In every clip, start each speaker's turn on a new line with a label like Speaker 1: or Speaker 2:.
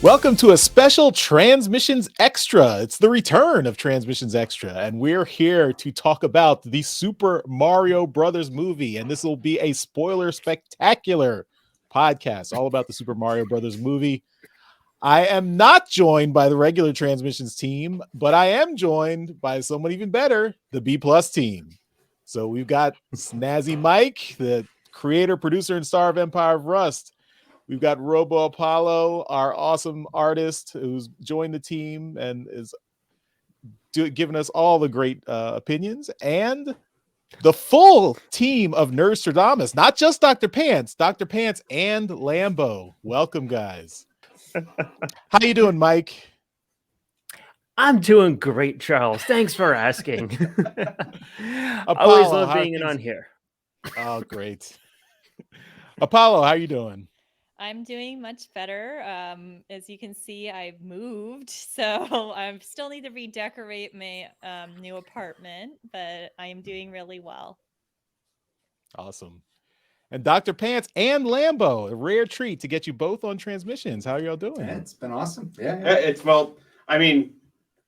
Speaker 1: Welcome to a special Transmissions Extra. It's the return of Transmissions Extra, and we're here to talk about the Super Mario Brothers movie. And this will be a spoiler spectacular podcast all about the Super Mario Brothers movie. I am not joined by the regular Transmissions team, but I am joined by someone even better, the B Plus team. So we've got Snazzy Mike, the creator, producer, and star of Empire of Rust. We've got Robo Apollo, our awesome artist who's joined the team and is giving us all the great opinions, and the full team of Nerdstrodamus, not just Dr. Pants and Lambo. Welcome, guys. How you doing, Mike?
Speaker 2: I'm doing great, Charles. Thanks for asking. Always love being on here.
Speaker 1: Oh, great. Apollo, how you doing?
Speaker 3: I'm doing much better. As you can see, I've moved, so I still need to redecorate my new apartment, but I am doing really well.
Speaker 1: Awesome. And Dr. Pants and Lambo, a rare treat to get you both on Transmissions. How are y'all doing?
Speaker 4: Yeah, it's been awesome. Yeah.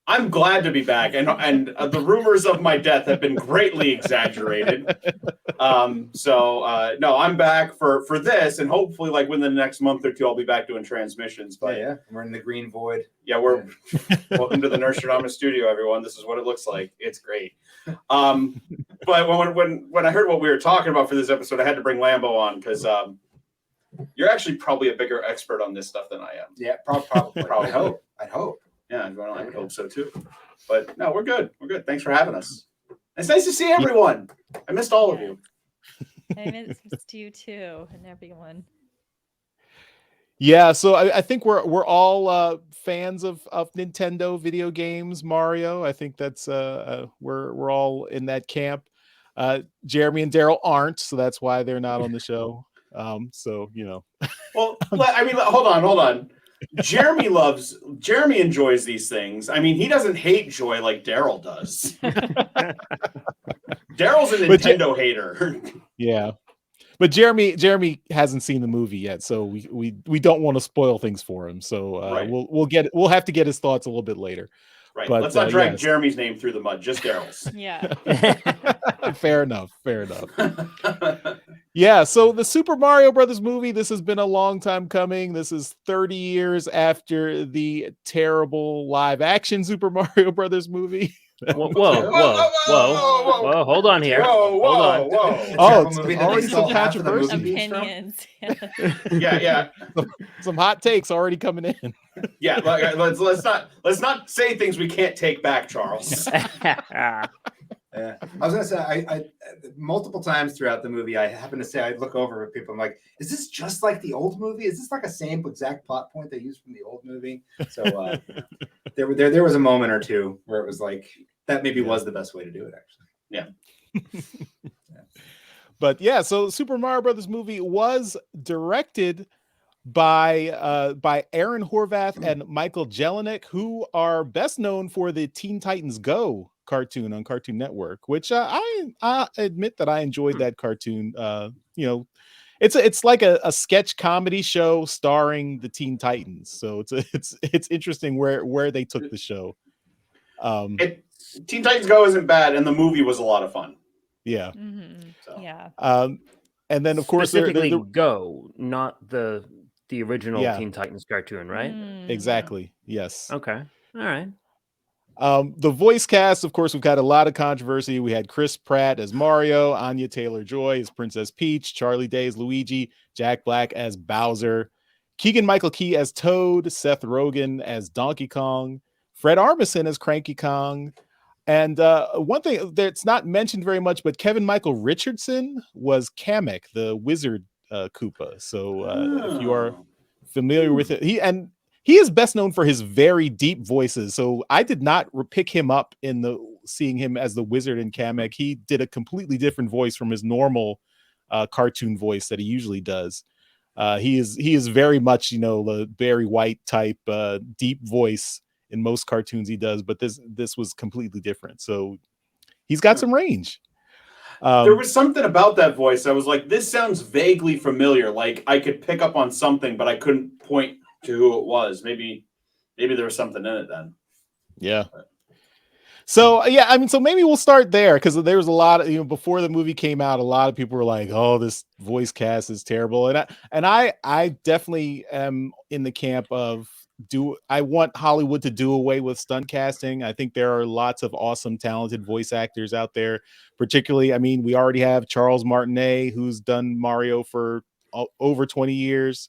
Speaker 5: I'm glad to be back, and the rumors of my death have been greatly exaggerated. No, I'm back for this, and hopefully, like within the next month or two, I'll be back doing Transmissions. But
Speaker 4: yeah, we're in the green void.
Speaker 5: Yeah, welcome to the Nerdstrodamus studio, everyone. This is what it looks like. It's great. But when I heard what we were talking about for this episode, I had to bring Lambo on because you're actually probably a bigger expert on this stuff than I am.
Speaker 4: Yeah, probably. I'd hope.
Speaker 5: Yeah, I would hope so too. But no, we're good. We're good. Thanks for having us. It's nice to see everyone. I missed all of you.
Speaker 3: I missed you too, and everyone.
Speaker 1: Yeah, so I think we're all fans of Nintendo video games, Mario. I think that's we're all in that camp. Jeremy and Daryl aren't, so that's why they're not on the show. So you know.
Speaker 5: Well, I mean, hold on. Jeremy enjoys these things. I mean, he doesn't hate joy like Daryl does. Daryl's a Nintendo hater.
Speaker 1: Yeah. But Jeremy hasn't seen the movie yet, so we don't want to spoil things for him. So
Speaker 5: right.
Speaker 1: we'll have to get his thoughts a little bit later.
Speaker 5: Right. But let's not drag Jeremy's name through the mud, just Daryl's.
Speaker 3: Yeah.
Speaker 1: Fair enough. Yeah, so the Super Mario Brothers movie, this has been a long time coming. This is 30 years after the terrible live action Super Mario Brothers movie.
Speaker 2: Whoa. Hold on here.
Speaker 5: Hold on.
Speaker 1: Oh, it's already some controversy.
Speaker 3: Opinions.
Speaker 5: Yeah.
Speaker 1: Some hot takes already coming in.
Speaker 5: Yeah, let's not say things we can't take back, Charles.
Speaker 4: Yeah, I was gonna say I multiple times throughout the movie I happen to say I look over at people. I'm like, is this just like the old movie? Is this like a same exact plot point they used from the old movie? So there was a moment or two where it was like that maybe was the best way to do it actually.
Speaker 5: Yeah.
Speaker 1: But yeah, so Super Mario Brothers movie was directed by Aaron Horvath and Michael Jelinek, who are best known for the Teen Titans Go cartoon on Cartoon Network, which I admit that I enjoyed that cartoon. It's like a sketch comedy show starring the Teen Titans, so it's interesting where they took the show.
Speaker 5: Teen Titans Go isn't bad, and the movie was a lot of fun.
Speaker 1: Yeah.
Speaker 3: Mm-hmm.
Speaker 5: So.
Speaker 3: Yeah.
Speaker 1: And then of course
Speaker 2: specifically Go, not the original Teen Titans cartoon, right?
Speaker 1: Exactly. Yes.
Speaker 2: Okay. All right.
Speaker 1: The voice cast, of course, we've got a lot of controversy. We had Chris Pratt as Mario, Anya Taylor-Joy as Princess Peach, Charlie Day as Luigi, Jack Black as Bowser, Keegan-Michael Key as Toad, Seth Rogen as Donkey Kong, Fred Armisen as Cranky Kong, and one thing that's not mentioned very much, but Kevin Michael Richardson was Kamek, the wizard Koopa. So if you are familiar with it, he is best known for his very deep voices. So I did not pick him up in seeing him as the wizard in Kamek. He did a completely different voice from his normal cartoon voice that he usually does. He is very much, the Barry White type deep voice in most cartoons he does, but this was completely different. So he's got some range.
Speaker 5: There was something about that voice. I was like, this sounds vaguely familiar. Like I could pick up on something, but I couldn't point to who it was. Maybe there was something in it then.
Speaker 1: Yeah. So yeah, I mean, so maybe we'll start there because there was a lot of, before the movie came out, a lot of people were like, "Oh, this voice cast is terrible," and I definitely am in the camp of I want Hollywood to do away with stunt casting. I think there are lots of awesome, talented voice actors out there. Particularly, I mean, we already have Charles Martinet, who's done Mario for over 20 years.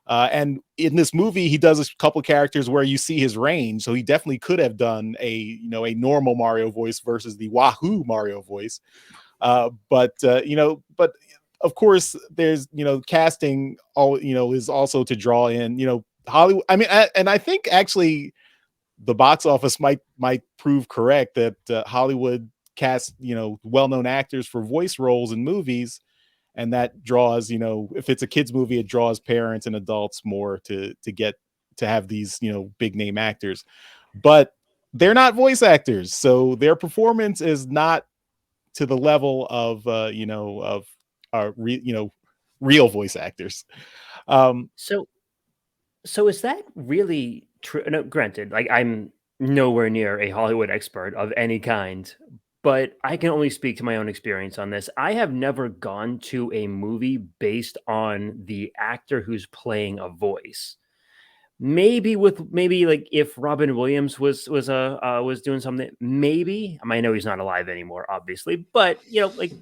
Speaker 1: And in this movie, he does a couple characters where you see his range. So he definitely could have done a normal Mario voice versus the Wahoo Mario voice. But of course, there's casting is also to draw in Hollywood. I mean, and I think actually the box office might prove correct that Hollywood casts well-known actors for voice roles in movies. And that draws, if it's a kids movie, it draws parents and adults more to get to have these, big name actors, but they're not voice actors. So their performance is not to the level of, real voice actors.
Speaker 2: So is that really true? No, granted, like I'm nowhere near a Hollywood expert of any kind, but I can only speak to my own experience on this. I have never gone to a movie based on the actor who's playing a voice. Maybe like if Robin Williams was doing something, maybe. I know he's not alive anymore, obviously, but like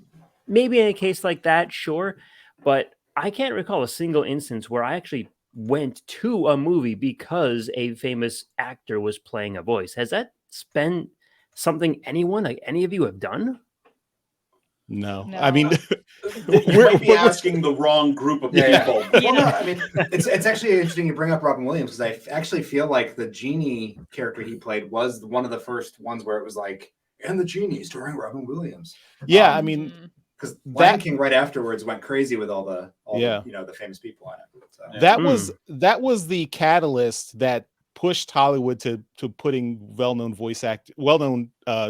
Speaker 2: maybe in a case like that, sure. But I can't recall a single instance where I actually went to a movie because a famous actor was playing a voice. Has that been something any of you have done?
Speaker 1: No.
Speaker 3: No.
Speaker 1: I mean,
Speaker 5: you might be asking the wrong group of people.
Speaker 4: Well, no, I mean, it's actually interesting you bring up Robin Williams because I actually feel like the genie character he played was one of the first ones where it was like, and the genie starring Robin Williams.
Speaker 1: Yeah, I mean,
Speaker 4: because Lion King right afterwards went crazy with all the the famous people on it. So.
Speaker 1: That was the catalyst that pushed Hollywood to putting well-known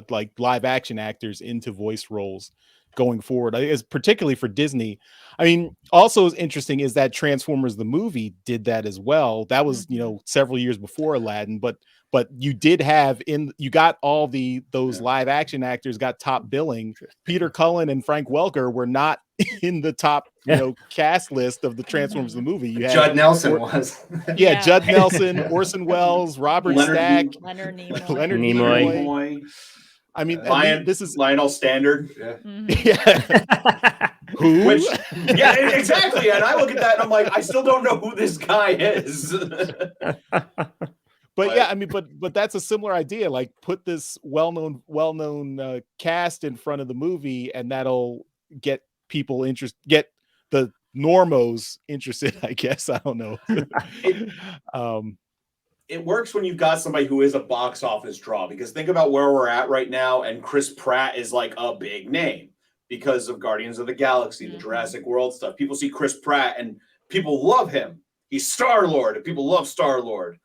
Speaker 1: like live action actors into voice roles going forward. It's particularly for Disney. I mean, also interesting is that Transformers the movie did that as well. That was several years before Aladdin, but you did have you got all those live action actors got top billing. Peter Cullen and Frank Welker were not in the top cast list of the Transformers the movie. You had
Speaker 4: Judd Nelson was.
Speaker 1: Judd Nelson, Orson Welles, Robert Stack,
Speaker 3: Leonard
Speaker 2: Nimoy.
Speaker 1: I mean,
Speaker 5: this is Lionel Standard.
Speaker 4: Yeah.
Speaker 1: Yeah. Who?
Speaker 5: Which, yeah, exactly. And I look at that and I'm like, I still don't know who this guy is.
Speaker 1: But yeah, I mean, but that's a similar idea. Like, put this well-known cast in front of the movie, and that'll get people get the normos interested. I guess I don't know.
Speaker 5: It works when you've got somebody who is a box office draw, because think about where we're at right now, and Chris Pratt is like a big name because of Guardians of the Galaxy, the Jurassic World stuff. People see Chris Pratt and people love him. He's Star-Lord, and people love Star-Lord.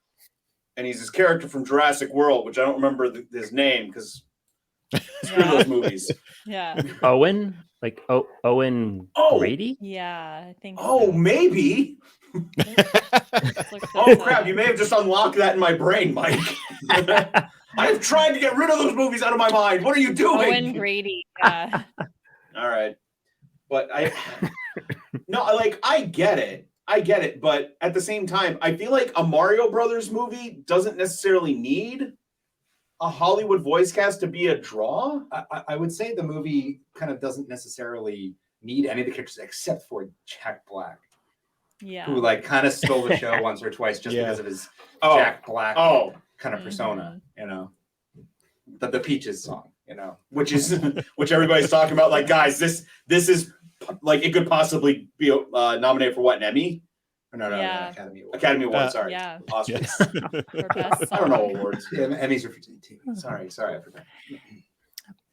Speaker 5: And he's his character from Jurassic World, which I don't remember his name because screw those movies.
Speaker 3: Yeah.
Speaker 2: Owen? Like Owen Grady?
Speaker 3: Yeah, I think
Speaker 5: so. Maybe. Oh crap, you may have just unlocked that in my brain, Mike. I have tried to get rid of those movies out of my mind. What are you doing?
Speaker 3: Owen Grady. Yeah.
Speaker 5: All right. But I get it, but at the same time, I feel like a Mario Brothers movie doesn't necessarily need a Hollywood voice cast to be a draw.
Speaker 4: I would say the movie kind of doesn't necessarily need any of the characters except for Jack Black.
Speaker 3: Yeah.
Speaker 4: Who like kind of stole the show once or twice just because of his Jack Black kind of persona, the Peaches song,
Speaker 5: which everybody's talking about. Like, guys, this is like, it could possibly be nominated for what, an Emmy? No, Academy Award. Sorry, Oscars. I don't know awards.
Speaker 4: Yeah, Emmys are for TV. Sorry, I forgot.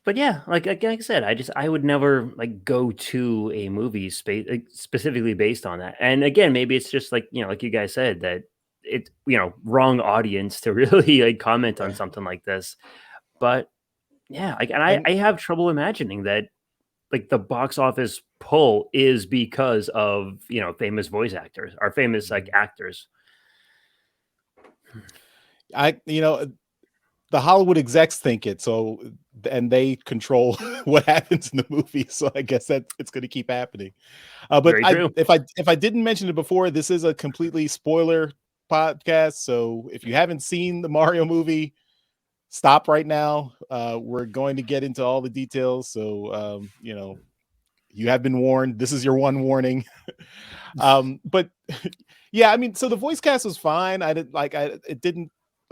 Speaker 2: But yeah, like I said, I would never like go to a movie specifically based on that. And again, maybe it's just like like you guys said, that it's wrong audience to really like comment on something like this. But yeah, I have trouble imagining that like the box office pull is because of famous voice actors or famous like actors.
Speaker 1: the Hollywood execs think it, so and they control what happens in the movie. So I guess that it's going to keep happening. But
Speaker 2: Very true.
Speaker 1: if I didn't mention it before, this is a completely spoiler podcast. So if you haven't seen the Mario movie, stop right now. We're going to get into all the details. So you have been warned. This is your one warning. But yeah, I mean, so the voice cast was fine. It didn't,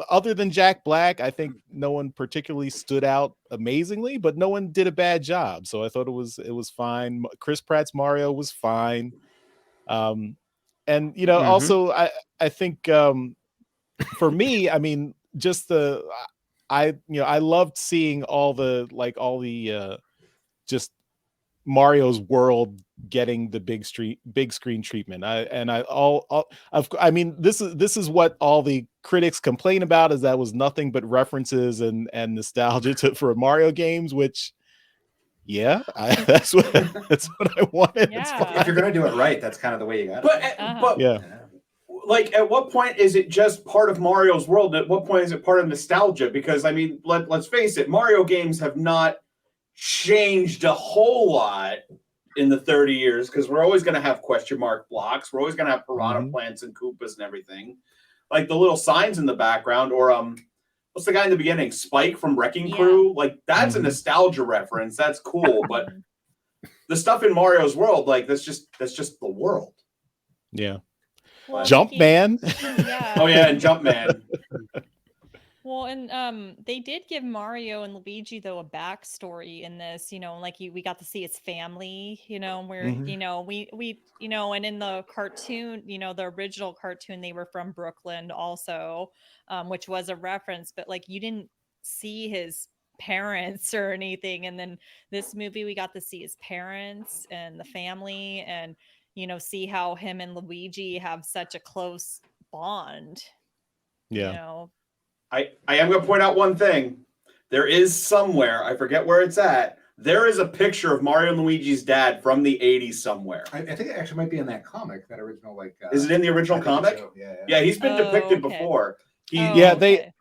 Speaker 1: other than Jack Black, I think no one particularly stood out amazingly, but no one did a bad job. So I thought it was fine. Chris Pratt's Mario was fine. And also I think for me, I mean, just I loved seeing all the just Mario's world getting the big screen treatment. I mean, this is what all the critics complain about, is that was nothing but references and nostalgia for Mario games, which that's what I wanted.
Speaker 3: Yeah.
Speaker 4: If you're gonna do it right, that's kind of the way you got it.
Speaker 5: But
Speaker 1: Yeah.
Speaker 5: like, at what point is it just part of Mario's world? At what point is it part of nostalgia? Because I mean, let's face it, Mario games have not changed a whole lot in the 30 years, because we're always going to have question mark blocks. We're always going to have piranha plants and Koopas and everything. Like the little signs in the background, or what's the guy in the beginning? Spike from Wrecking Crew. Like, that's a nostalgia reference. That's cool. But the stuff in Mario's world, like, that's just the world.
Speaker 1: Yeah.
Speaker 3: Well,
Speaker 1: Jumpman.
Speaker 3: Yeah.
Speaker 5: Oh yeah, and Jumpman.
Speaker 3: Well, and they did give Mario and Luigi though a backstory in this, like we got to see his family, where and in the cartoon, the original cartoon, they were from Brooklyn also, which was a reference, but like you didn't see his parents or anything, and then this movie we got to see his parents and the family, and see how him and Luigi have such a close bond.
Speaker 1: Yeah.
Speaker 5: I am going to point out one thing. There is somewhere, I forget where it's at, there is a picture of Mario and Luigi's dad from the 80s somewhere.
Speaker 4: I think it actually might be in that comic, that original, like...
Speaker 5: is it in the original comic?
Speaker 4: So. Yeah.
Speaker 5: Yeah, he's been depicted before.
Speaker 1: They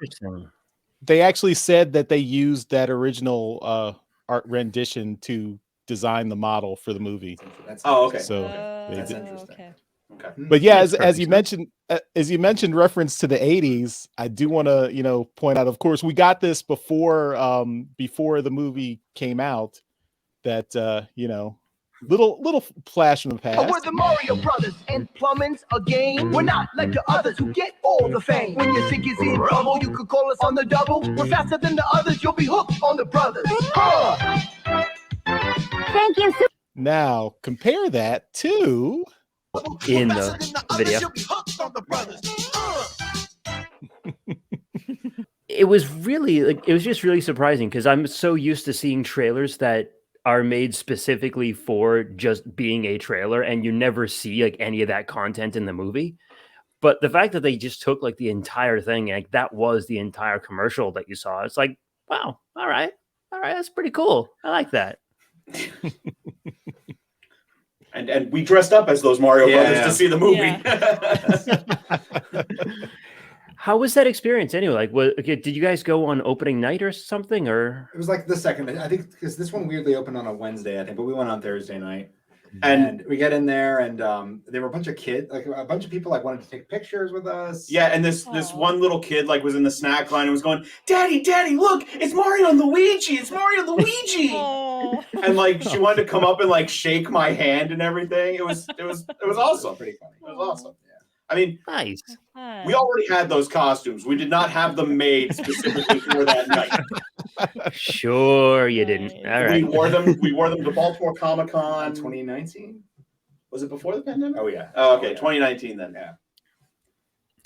Speaker 1: actually said that they used that original art rendition to design the model for the movie.
Speaker 5: Okay.
Speaker 1: So
Speaker 4: that's interesting.
Speaker 5: Okay.
Speaker 1: But yeah, as you mentioned reference to the 80s, I do want to point out, of course, we got this before the movie came out, that little flash from the past.
Speaker 6: We're the Mario Brothers, and plumbing's a game. We're not like the others who get all the fame. When your sink is in trouble, you could call us on the double. We're faster than the others, you'll be hooked on the brothers.
Speaker 7: Thank you.
Speaker 1: Now compare that to
Speaker 2: in the video. It was just really surprising, because I'm so used to seeing trailers that are made specifically for just being a trailer, and you never see like any of that content in the movie. But the fact that they just took like the entire thing, like that was the entire commercial that you saw, it's like, wow, all right, that's pretty cool. I like that.
Speaker 5: And we dressed up as those Mario brothers to see the movie.
Speaker 3: Yeah.
Speaker 2: How was that experience anyway? Like, did you guys go on opening night or something, or?
Speaker 4: It was like the second, I think, because this one weirdly opened on a Wednesday, I think, but we went on Thursday night. And we get in there, and there were a bunch of kids, like a bunch of people, like wanted to take pictures with us.
Speaker 5: Yeah, and this one little kid like was in the snack line and was going, "Daddy, look, it's Mario and Luigi! It's Mario and Luigi!"
Speaker 3: Oh.
Speaker 5: And like she wanted to come up and like shake my hand and everything. It was awesome.
Speaker 4: Pretty funny.
Speaker 5: It was awesome. Yeah. I mean,
Speaker 2: Nice.
Speaker 5: We already had those costumes. We did not have them made specifically for that night.
Speaker 2: Sure, you didn't. All right.
Speaker 5: We wore them to Baltimore Comic-Con
Speaker 4: 2019.
Speaker 5: Was it before the pandemic?
Speaker 4: Oh yeah.
Speaker 5: Oh, okay, 2019 then.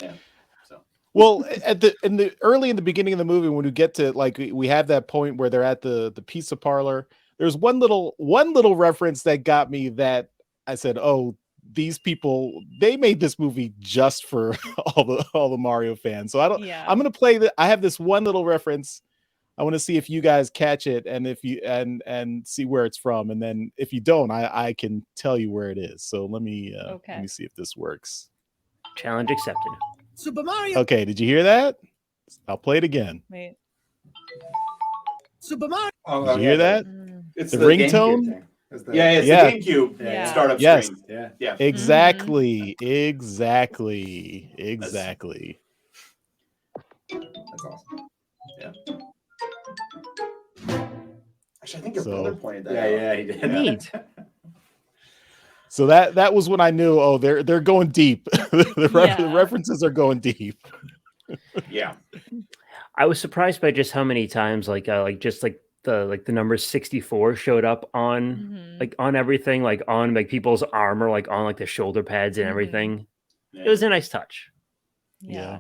Speaker 5: Yeah. So.
Speaker 1: Well, early in the beginning of the movie, when we get to like we have that point where they're at the pizza parlor, there's one little reference that got me, that I said, "Oh, these people, they made this movie just for all the Mario fans." So I'm gonna play I have this one little reference. I want to see if you guys catch it, and if you and see where it's from, and then if you don't, I can tell you where it is. So let me see if this works.
Speaker 2: Challenge accepted.
Speaker 6: Super Mario.
Speaker 1: Okay, did you hear that? I'll play it again.
Speaker 3: Wait.
Speaker 6: Super Mario.
Speaker 1: Did you hear that?
Speaker 5: It's
Speaker 1: The
Speaker 5: GameCube
Speaker 1: ringtone?
Speaker 5: thing. Yeah, it's
Speaker 1: Yeah.
Speaker 5: the GameCube
Speaker 3: Yeah.
Speaker 5: startup
Speaker 1: Yes.
Speaker 5: screen.
Speaker 4: Yeah.
Speaker 5: Yeah.
Speaker 1: Exactly.
Speaker 4: That's awesome.
Speaker 5: Yeah. Actually, I think your
Speaker 1: So-
Speaker 5: brother pointed that out.
Speaker 4: Yeah, he did.
Speaker 2: Neat.
Speaker 1: So that was when I knew, oh, they're going deep. The
Speaker 3: Yeah.
Speaker 1: references are going deep.
Speaker 5: Yeah.
Speaker 2: I was surprised by just how many times the number 64 showed up on on everything, like on like people's armor, like on like the shoulder pads and everything. It was a nice touch.
Speaker 3: Yeah.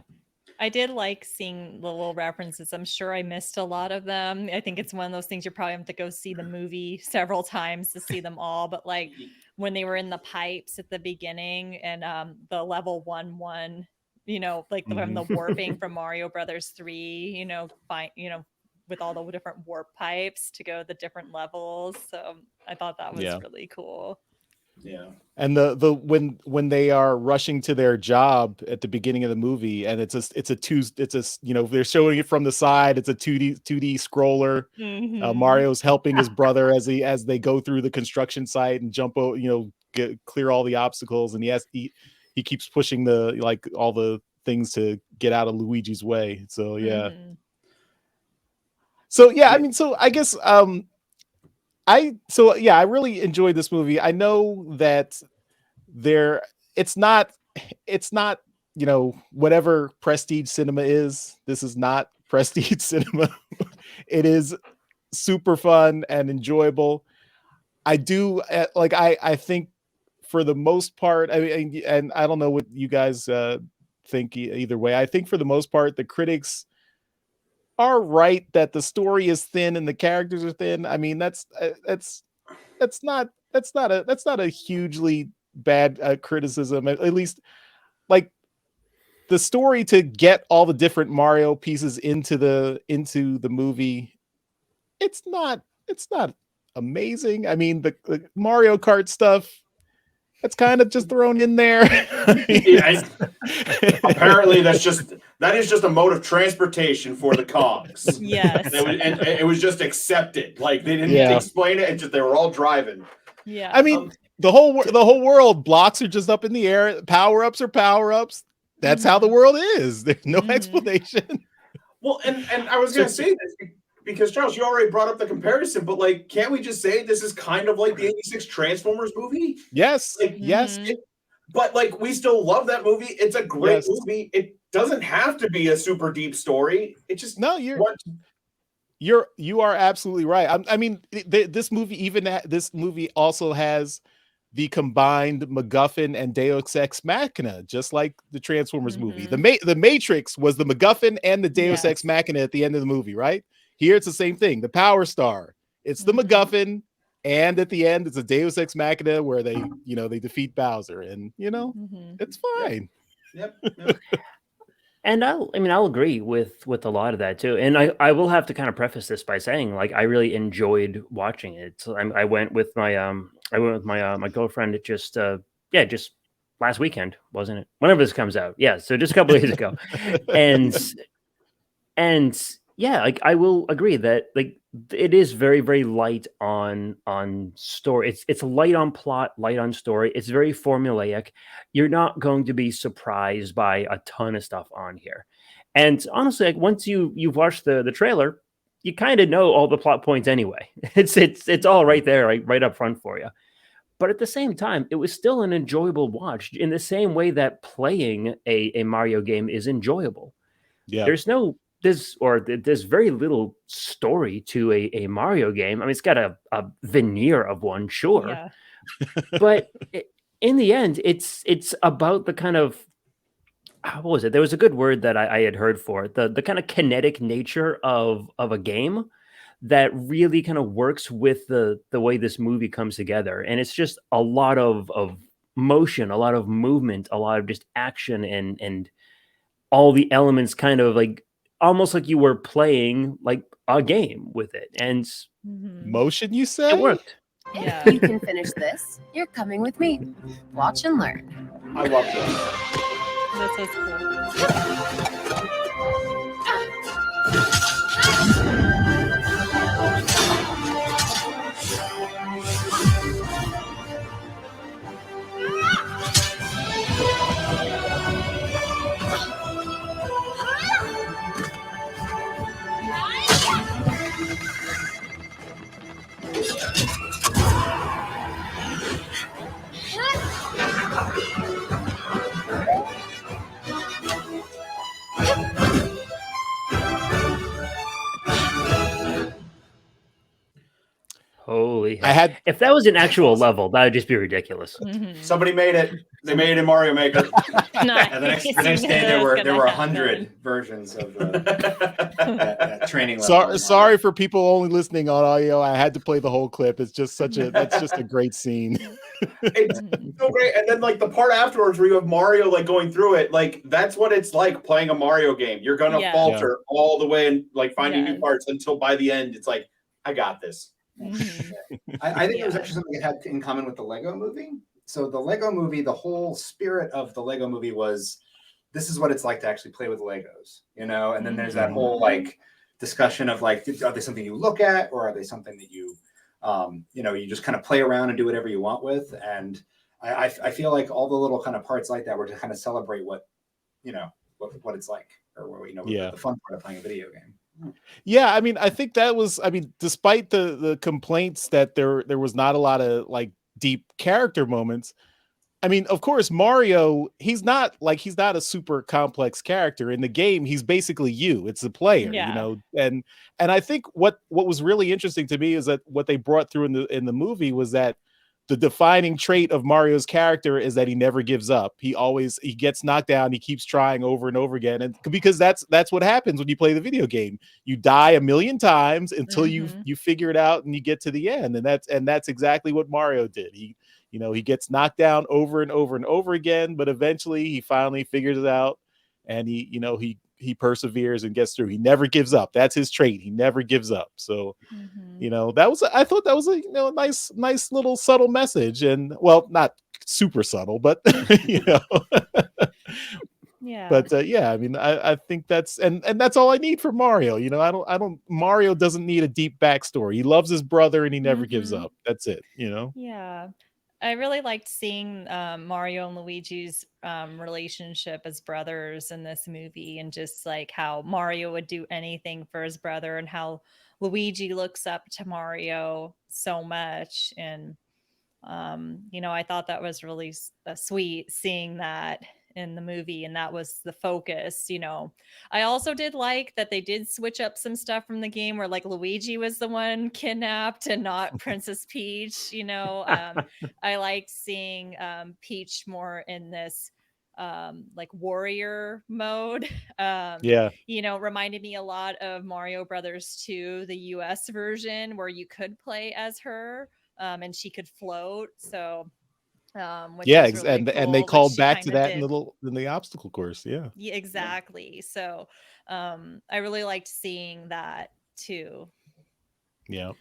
Speaker 3: I did like seeing the little references. I'm sure I missed a lot of them. I think it's one of those things you probably have to go see the movie several times to see them all. But like when they were in the pipes at the beginning and the level 1-1, like from the warping from Mario Brothers 3, with all the different warp pipes to go the different levels. So I thought that was really cool.
Speaker 5: Yeah.
Speaker 1: And the when they are rushing to their job at the beginning of the movie, and they're showing it from the side. It's a 2D scroller. Mario's helping his brother as they go through the construction site and jump clear all the obstacles, and he keeps pushing all the things to get out of Luigi's way. So yeah. So yeah, I mean, so I guess I really enjoyed this movie. I know that it's not whatever prestige cinema is. This is not prestige cinema. It is super fun and enjoyable. I do I think for the most part, I mean, and I don't know what you guys think either way. I think for the most part, the critics are right that the story is thin and the characters are thin. I mean, that's not a hugely bad criticism. At least, like, the story to get all the different Mario pieces into the movie, it's not amazing. I mean, the Mario Kart stuff, it's kind of just thrown in there.
Speaker 5: Apparently, that is just a mode of transportation for the Kongs.
Speaker 3: Yes.
Speaker 5: And it was just accepted. Like, they didn't explain it, and just they were all driving.
Speaker 3: Yeah.
Speaker 1: I mean, the whole world, blocks are just up in the air. Power-ups are power-ups. That's how the world is. There's no explanation.
Speaker 5: Well, and I was going to say this because, Charles, you already brought up the comparison, but, like, can't we just say this is kind of like the 86 Transformers movie?
Speaker 1: Yes.
Speaker 5: Like,
Speaker 1: yes.
Speaker 5: But, like, we still love that movie. It's a great movie. It doesn't have to be a super deep story. It just
Speaker 1: you are absolutely right. I mean, this movie also has the combined MacGuffin and Deus Ex Machina, just like the Transformers movie. The Matrix was the MacGuffin and the Deus Ex Machina at the end of the movie, right? Here it's the same thing. The Power Star, it's the MacGuffin, and at the end it's a Deus Ex Machina where they defeat Bowser, and it's fine.
Speaker 5: Yep.
Speaker 2: And I'll agree with a lot of that too. And I will have to kind of preface this by saying, like, I really enjoyed watching it. So I went with my girlfriend just last weekend, wasn't it? Whenever this comes out. Yeah, so just a couple days ago. And yeah, like, I will agree that, like, it is very, very light on story. It's light on plot, light on story. It's very formulaic. You're not going to be surprised by a ton of stuff on here. And honestly, like, once you've watched the trailer, you kind of know all the plot points anyway. It's all right there, right up front for you. But at the same time, it was still an enjoyable watch in the same way that playing a Mario game is enjoyable.
Speaker 1: Yeah.
Speaker 2: There's very little story to a Mario game. I mean, it's got a veneer of one, sure.
Speaker 3: Yeah.
Speaker 2: But in the end, it's about the kind of, what was it? There was a good word that I had heard for it. The kind of kinetic nature of a game that really kind of works with the way this movie comes together. And it's just a lot of motion, a lot of movement, a lot of just action and all the elements kind of like almost like you were playing like a game with it. And
Speaker 1: motion, you say?
Speaker 2: It worked.
Speaker 3: Yeah.
Speaker 7: If you can finish this, you're coming with me. Watch and learn.
Speaker 5: I love this.
Speaker 3: This was cool.
Speaker 2: Holy
Speaker 1: I
Speaker 2: heck.
Speaker 1: had
Speaker 2: If that was an actual level, that would just be ridiculous.
Speaker 3: Mhm.
Speaker 5: Somebody made it. They made it in Mario Maker.
Speaker 3: Nice.
Speaker 4: And the next
Speaker 3: You
Speaker 4: day
Speaker 3: knew
Speaker 4: there
Speaker 3: it was
Speaker 4: were
Speaker 3: gonna
Speaker 4: 100
Speaker 3: happen.
Speaker 4: versions of that training level.
Speaker 1: sorry, sorry for people only listening on audio. I had to play the whole clip. It's just that's just a great scene.
Speaker 5: It's
Speaker 3: Mhm.
Speaker 5: so great. And then like the part afterwards where you have Mario like going through it, like that's what it's like playing a Mario game. You're gonna
Speaker 3: Yes.
Speaker 5: falter all the way and like finding new
Speaker 3: Yes.
Speaker 5: parts until by the end it's like, I got this.
Speaker 3: Mhm.
Speaker 4: I think it was
Speaker 3: Yeah.
Speaker 4: actually something it had in common with the Lego movie. So the Lego movie, the whole spirit of the Lego movie was, this is what it's like to actually play with Legos, you know? And then there's that whole like discussion of like, are they something you look at, or are they something that you, you know, you just kind of play around and do whatever you want with? And I feel like all the little kind of parts like that were to kind of celebrate what, you know, what it's like, or what, you know,
Speaker 1: Yeah.
Speaker 4: the fun part of playing a video game.
Speaker 1: Yeah, I mean, I think that was, I mean, despite the complaints that there was not a lot of like deep character moments. I mean, of course, Mario, he's not a super complex character in the game. He's basically you. It's the player, you
Speaker 3: Yeah.
Speaker 1: know. And I think what was really interesting to me is that what they brought through in the movie was that the defining trait of Mario's character is that he never gives up. He gets knocked down, he keeps trying over and over again. And because that's what happens when you play the video game. You die a million times until you figure it out and you get to the end. And that's exactly what Mario did. He gets knocked down over and over and over again, but eventually he finally figures it out, and he perseveres and gets through. He never gives up. That's his trait. He never gives up. So, I thought that was a nice little subtle message, and well, not super subtle, but
Speaker 3: Yeah.
Speaker 1: But I mean, I think that's and that's all I need for Mario. Mario doesn't need a deep backstory. He loves his brother and he never gives up. That's it.
Speaker 3: Yeah. I really liked seeing Mario and Luigi's relationship as brothers in this movie, and just like how Mario would do anything for his brother, and how Luigi looks up to Mario so much. And I thought that was really sweet seeing that in the movie, and that was the focus. I also did like that they did switch up some stuff from the game, where like Luigi was the one kidnapped and not Princess Peach. I liked seeing Peach more in this like warrior mode.
Speaker 1: Yeah.
Speaker 3: Reminded me a lot of Mario Brothers 2, the US version, where you could play as her and she could float. So which
Speaker 1: Yeah,
Speaker 3: was really cool,
Speaker 1: and they
Speaker 3: which
Speaker 1: called
Speaker 3: she
Speaker 1: back to
Speaker 3: kinda
Speaker 1: that
Speaker 3: did.
Speaker 1: in the obstacle course. Yeah.
Speaker 3: Yeah, exactly. So I really liked seeing that too.
Speaker 1: Yeah.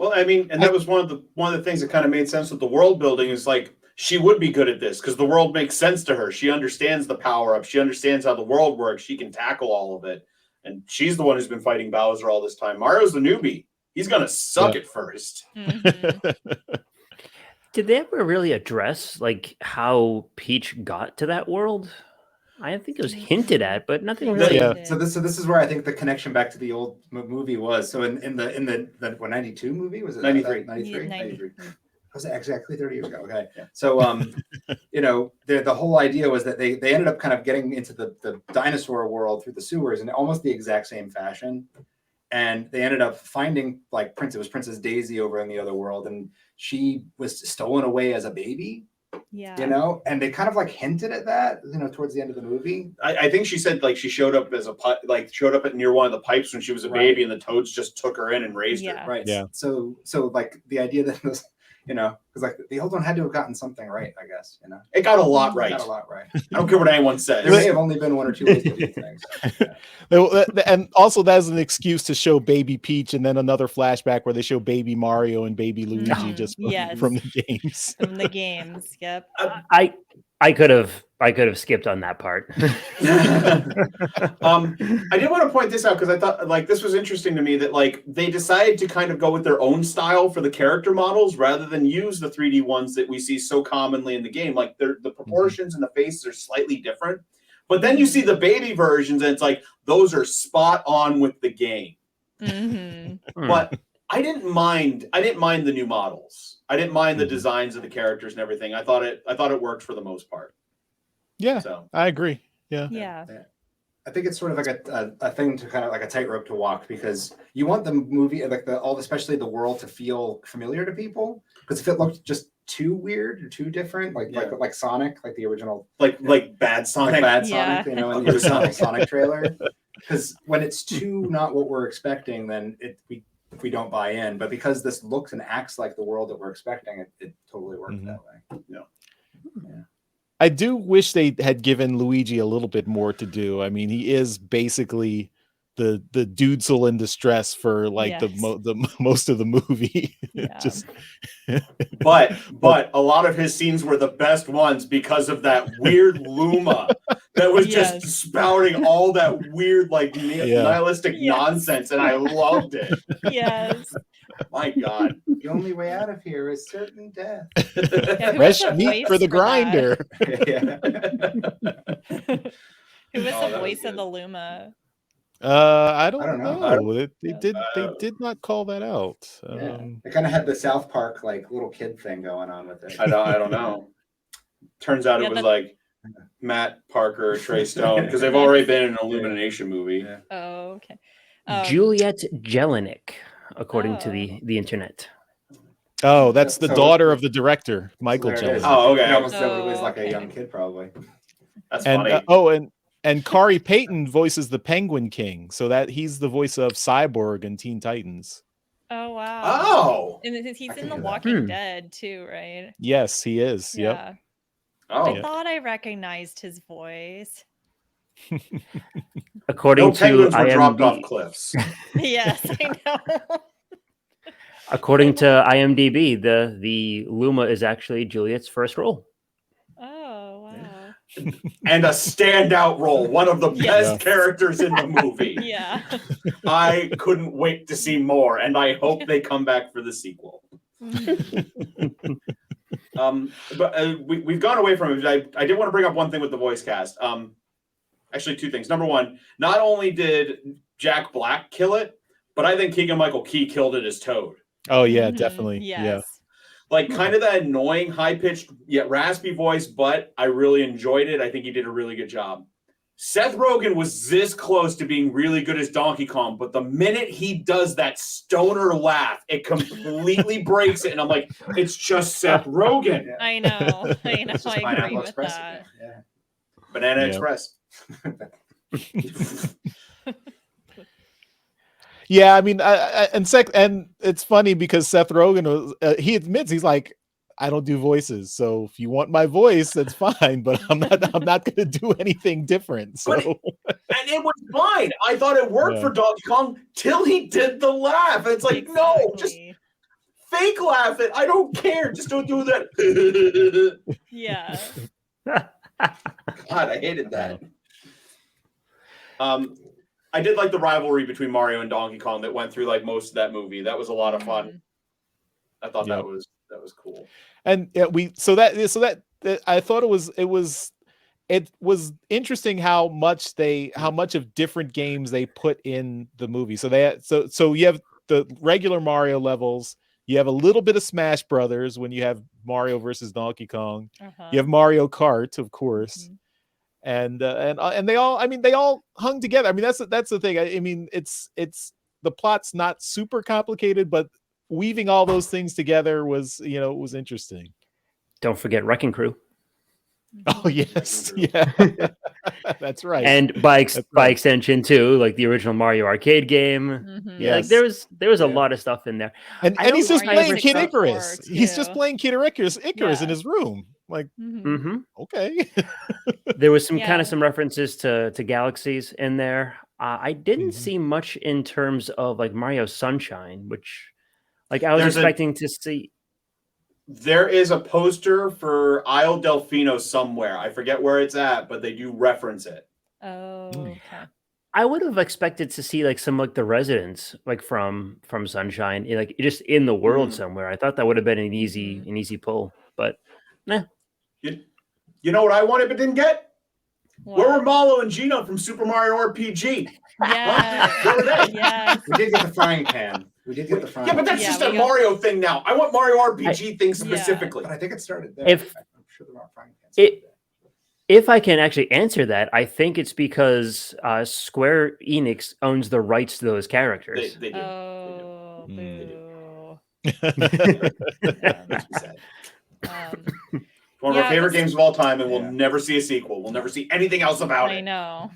Speaker 5: Well, I mean, and that was one of the things that kind of made sense with the world building is like she would be good at this because the world makes sense to her. She understands the power up. She understands how the world works. She can tackle all of it. And she's the one who's been fighting Bowser all this time. Mario's the newbie. He's gonna suck at first.
Speaker 2: Did they ever really address like how Peach got to that world? I think it was hinted at, but nothing really.
Speaker 1: Yeah.
Speaker 4: So this is where I think the connection back to the old movie was. So in the 92 movie, was it
Speaker 5: 93?
Speaker 4: 93?
Speaker 3: Yeah,
Speaker 4: 93. Was it exactly 30 years ago? Okay. So the whole idea was that they ended up kind of getting into the dinosaur world through the sewers in almost the exact same fashion. And they ended up finding like Princess Daisy over in the other world, and she was stolen away as a baby.
Speaker 3: Yeah.
Speaker 4: And they kind of like hinted at that, towards the end of the movie.
Speaker 5: I think she said like she showed up as showed up at near one of the pipes when she was a baby, and the Toads just took her in and raised her.
Speaker 4: Right.
Speaker 1: Yeah.
Speaker 4: So like the idea that this, because like the old one had to have gotten something right, I guess.
Speaker 5: It got a lot right.
Speaker 4: Got a lot right.
Speaker 5: I don't care what anyone says.
Speaker 4: There may have only been one or two ways to do things.
Speaker 1: And also that's an excuse to show baby Peach, and then another flashback where they show baby Mario and baby Luigi just from the games.
Speaker 3: From the games. Yep.
Speaker 2: I could have I could have skipped on that part.
Speaker 5: I did want to point this out because I thought like this was interesting to me that like they decided to kind of go with their own style for the character models rather than use the 3D ones that we see so commonly in the game. Like the proportions and the faces are slightly different. But then you see the baby versions and it's like those are spot on with the game. But I didn't mind the new models. I didn't mind the designs of the characters and everything. I thought it worked for the most part.
Speaker 1: Yeah,
Speaker 5: So
Speaker 1: I agree.
Speaker 3: Yeah.
Speaker 4: I think it's sort of like a thing to kind of like a tightrope to walk because you want the movie, like especially the world, to feel familiar to people. Because if it looked just too weird or too different, like Sonic, like the original,
Speaker 5: like bad Sonic,
Speaker 4: Sonic, you know, in the original Sonic trailer. Because when it's too not what we're expecting, then we don't buy in. But because this looks and acts like the world that we're expecting, it totally works that way.
Speaker 5: Yeah.
Speaker 1: I do wish they had given Luigi a little bit more to do. I mean, he is basically the dudesel in distress for like the most of the movie. Just
Speaker 5: but a lot of his scenes were the best ones because of that weird Luma that was just spouting all that weird like nihilistic nonsense, and I loved it.
Speaker 3: Yes.
Speaker 5: My God.
Speaker 4: The only way out of here is certain death.
Speaker 1: Fresh meat for the grinder.
Speaker 3: Who was the voice of the Luma?
Speaker 1: I don't know. They did not call that out.
Speaker 4: They kind of had the South Park like little kid thing going on with it.
Speaker 5: I don't know. Turns out it was like Matt Parker, Trey Stone, because they've already been in an Illumination movie.
Speaker 3: Oh, okay.
Speaker 2: Juliet Jelinek, according to the internet.
Speaker 1: Oh, that's the daughter of the director, Michael Jelinek.
Speaker 5: Oh, okay.
Speaker 4: It was like a young kid, probably.
Speaker 5: That's funny.
Speaker 1: And Kari Payton voices the Penguin King, so that he's the voice of Cyborg and Teen Titans.
Speaker 3: Oh wow!
Speaker 5: Oh,
Speaker 3: and he's in The Walking Dead too, right?
Speaker 1: Yes, he is.
Speaker 3: Yeah.
Speaker 1: Yep.
Speaker 5: Oh,
Speaker 3: I thought I recognized his voice.
Speaker 2: According to
Speaker 5: penguins were
Speaker 2: IMDb,
Speaker 5: dropped off cliffs.
Speaker 3: Yes, I know.
Speaker 2: According to IMDb, the Luma is actually Juliet's first role.
Speaker 3: Oh wow!
Speaker 5: And a standout role, one of the best characters in the movie.
Speaker 3: Yeah.
Speaker 5: I couldn't wait to see more, and I hope they come back for the sequel. But we've gone away from it. I did want to bring up one thing with the voice cast. Actually, two things. Number one, not only did Jack Black kill it, but I think Keegan-Michael Key killed it as Toad.
Speaker 1: Oh yeah, definitely.
Speaker 3: Yes.
Speaker 1: Yeah.
Speaker 5: Like kind of that annoying, high-pitched, yet raspy voice, but I really enjoyed it. I think he did a really good job. Seth Rogen was this close to being really good as Donkey Kong, but the minute he does that stoner laugh, it completely breaks it. And I'm like, it's just Seth Rogen.
Speaker 3: Yeah. I know. I agree
Speaker 4: Pineapple
Speaker 3: with
Speaker 4: Express
Speaker 3: that.
Speaker 4: again. Yeah.
Speaker 5: Banana Express.
Speaker 1: Yeah, I mean, and it's funny because Seth Rogen was he admits he's like, I don't do voices, so if you want my voice, that's fine, but I'm not going to do anything different. So,
Speaker 5: and it was fine. I thought it worked for Donkey Kong till he did the laugh. It's like, no, just fake laugh it. I don't care. Just don't do that.
Speaker 3: Yeah.
Speaker 5: God, I hated that. I did like the rivalry between Mario and Donkey Kong that went through like most of that movie. That was a lot of fun. I thought that was cool.
Speaker 1: And I thought it was interesting how much of different games they put in the movie. So you have the regular Mario levels. You have a little bit of Smash Brothers when you have Mario versus Donkey Kong. You have Mario Kart, of course. And they all hung together. I mean, that's the thing. I mean, it's the plot's not super complicated, but weaving all those things together was interesting.
Speaker 2: Don't forget Wrecking Crew.
Speaker 1: Oh yes, yeah, that's right.
Speaker 2: And by extension too, like the original Mario arcade game. Yeah, like there was a lot of stuff in there.
Speaker 1: And he's just playing Kid Icarus. He's just playing Kid Icarus in his room. Like, okay.
Speaker 2: There was some references to galaxies in there. I didn't see much in terms of like Mario Sunshine, which like I was expecting to see.
Speaker 5: There is a poster for Isle Delfino somewhere. I forget where it's at, but they do reference it.
Speaker 3: Oh, okay.
Speaker 2: I would have expected to see like some like the residents like from Sunshine, like just in the world somewhere. I thought that would have been an easy pull, but nah.
Speaker 5: You know what I wanted but didn't get?
Speaker 3: What?
Speaker 5: Where were Malo and Gino from Super Mario RPG?
Speaker 3: Yes.
Speaker 5: Where were they?
Speaker 3: Yes.
Speaker 4: We did get the frying pan. We did get the frying
Speaker 5: Yeah, but that's
Speaker 3: Yeah,
Speaker 5: just
Speaker 3: we
Speaker 5: a
Speaker 3: got-
Speaker 5: Mario thing now. I want Mario RPG things specifically.
Speaker 4: But I think it started there.
Speaker 2: If-
Speaker 4: I'm sure there are frying pans.
Speaker 2: If I can actually answer that, I think it's because Square Enix owns the rights to those characters.
Speaker 5: They do.
Speaker 3: Oh,
Speaker 1: Mm.
Speaker 3: boo.
Speaker 5: That's what we said. One of
Speaker 3: Yeah,
Speaker 5: our favorite
Speaker 3: this-
Speaker 5: games of all time, and we'll
Speaker 4: Yeah.
Speaker 5: never see a sequel. We'll never see anything else about
Speaker 3: I
Speaker 5: it.
Speaker 3: know.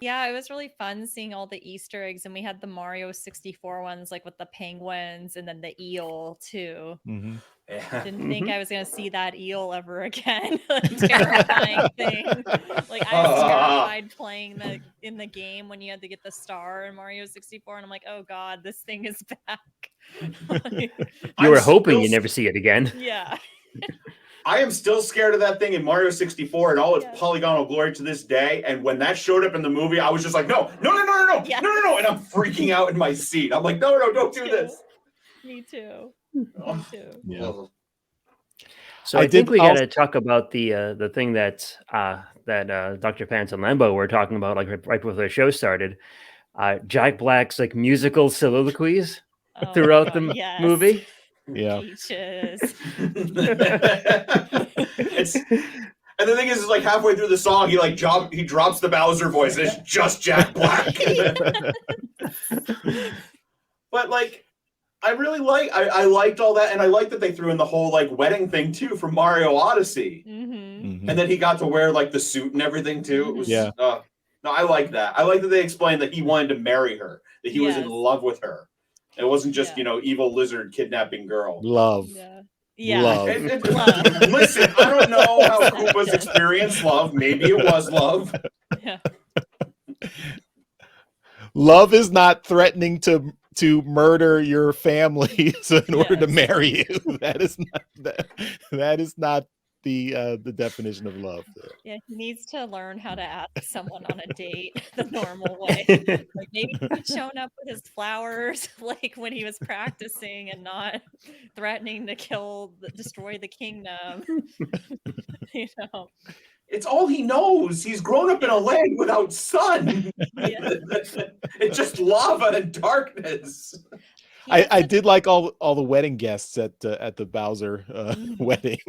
Speaker 3: Yeah, it was really fun seeing all the Easter eggs, and we had the Mario 64 ones, like with the penguins and then the eel too.
Speaker 1: Mhm.
Speaker 4: Yeah.
Speaker 3: Didn't think I was gonna see that eel ever again. A terrifying thing. Like I was terrified playing in the game when you had to get the star in Mario 64, and I'm like, oh god, this thing is back. Like,
Speaker 2: You were
Speaker 5: I'm
Speaker 2: hoping
Speaker 5: still-
Speaker 2: you'd never see it again.
Speaker 3: yeah.
Speaker 5: I am still scared of that thing in Mario 64 and all its
Speaker 3: Yes.
Speaker 5: polygonal glory to this day. And when that showed up in the movie, I was just like, no,
Speaker 3: Yes.
Speaker 5: no. And I'm freaking out in my seat. I'm like, no, don't do this.
Speaker 3: Me too. Me too.
Speaker 1: Yeah.
Speaker 2: So
Speaker 1: I
Speaker 2: I think
Speaker 1: did
Speaker 2: we got
Speaker 1: also-
Speaker 2: to talk about the thing that Dr. Pants and Lambo were talking about, like right before the show started. Jack Black's like musical soliloquies
Speaker 3: Oh my
Speaker 2: throughout
Speaker 3: God,
Speaker 2: the
Speaker 3: yes.
Speaker 2: movie.
Speaker 1: Yeah.
Speaker 3: Peaches.
Speaker 5: And the thing is like halfway through the song, he drops the Bowser voice. And it's just Jack Black. But like, I really I liked all that, and I liked that they threw in the whole like wedding thing too from Mario Odyssey.
Speaker 3: Mm-hmm.
Speaker 5: And then he got to wear like the suit and everything too. It was
Speaker 1: Yeah.
Speaker 5: no, I like that. I like that they explained that he wanted to marry her, that he was in
Speaker 3: Yes.
Speaker 5: love with her. It wasn't just
Speaker 3: Yeah.
Speaker 5: evil lizard kidnapping girl.
Speaker 1: Love.
Speaker 3: Yeah. Yeah.
Speaker 1: Love.
Speaker 3: Love.
Speaker 5: Listen, I don't know how Koopas experience love. Maybe it was love.
Speaker 3: Yeah.
Speaker 1: Love is not threatening to murder your family so in order to
Speaker 3: Yes.
Speaker 1: marry you. That is not the definition of love.
Speaker 3: Yeah, he needs to learn how to ask someone on a date the normal way. Like maybe he's showing up with his flowers, like when he was practicing, and not threatening to destroy the kingdom. You know,
Speaker 5: It's all he knows. He's grown up in a land without sun.
Speaker 3: Yeah.
Speaker 5: It's just lava and darkness.
Speaker 3: He has
Speaker 1: I
Speaker 3: such-
Speaker 1: did like all the wedding guests at the Bowser wedding.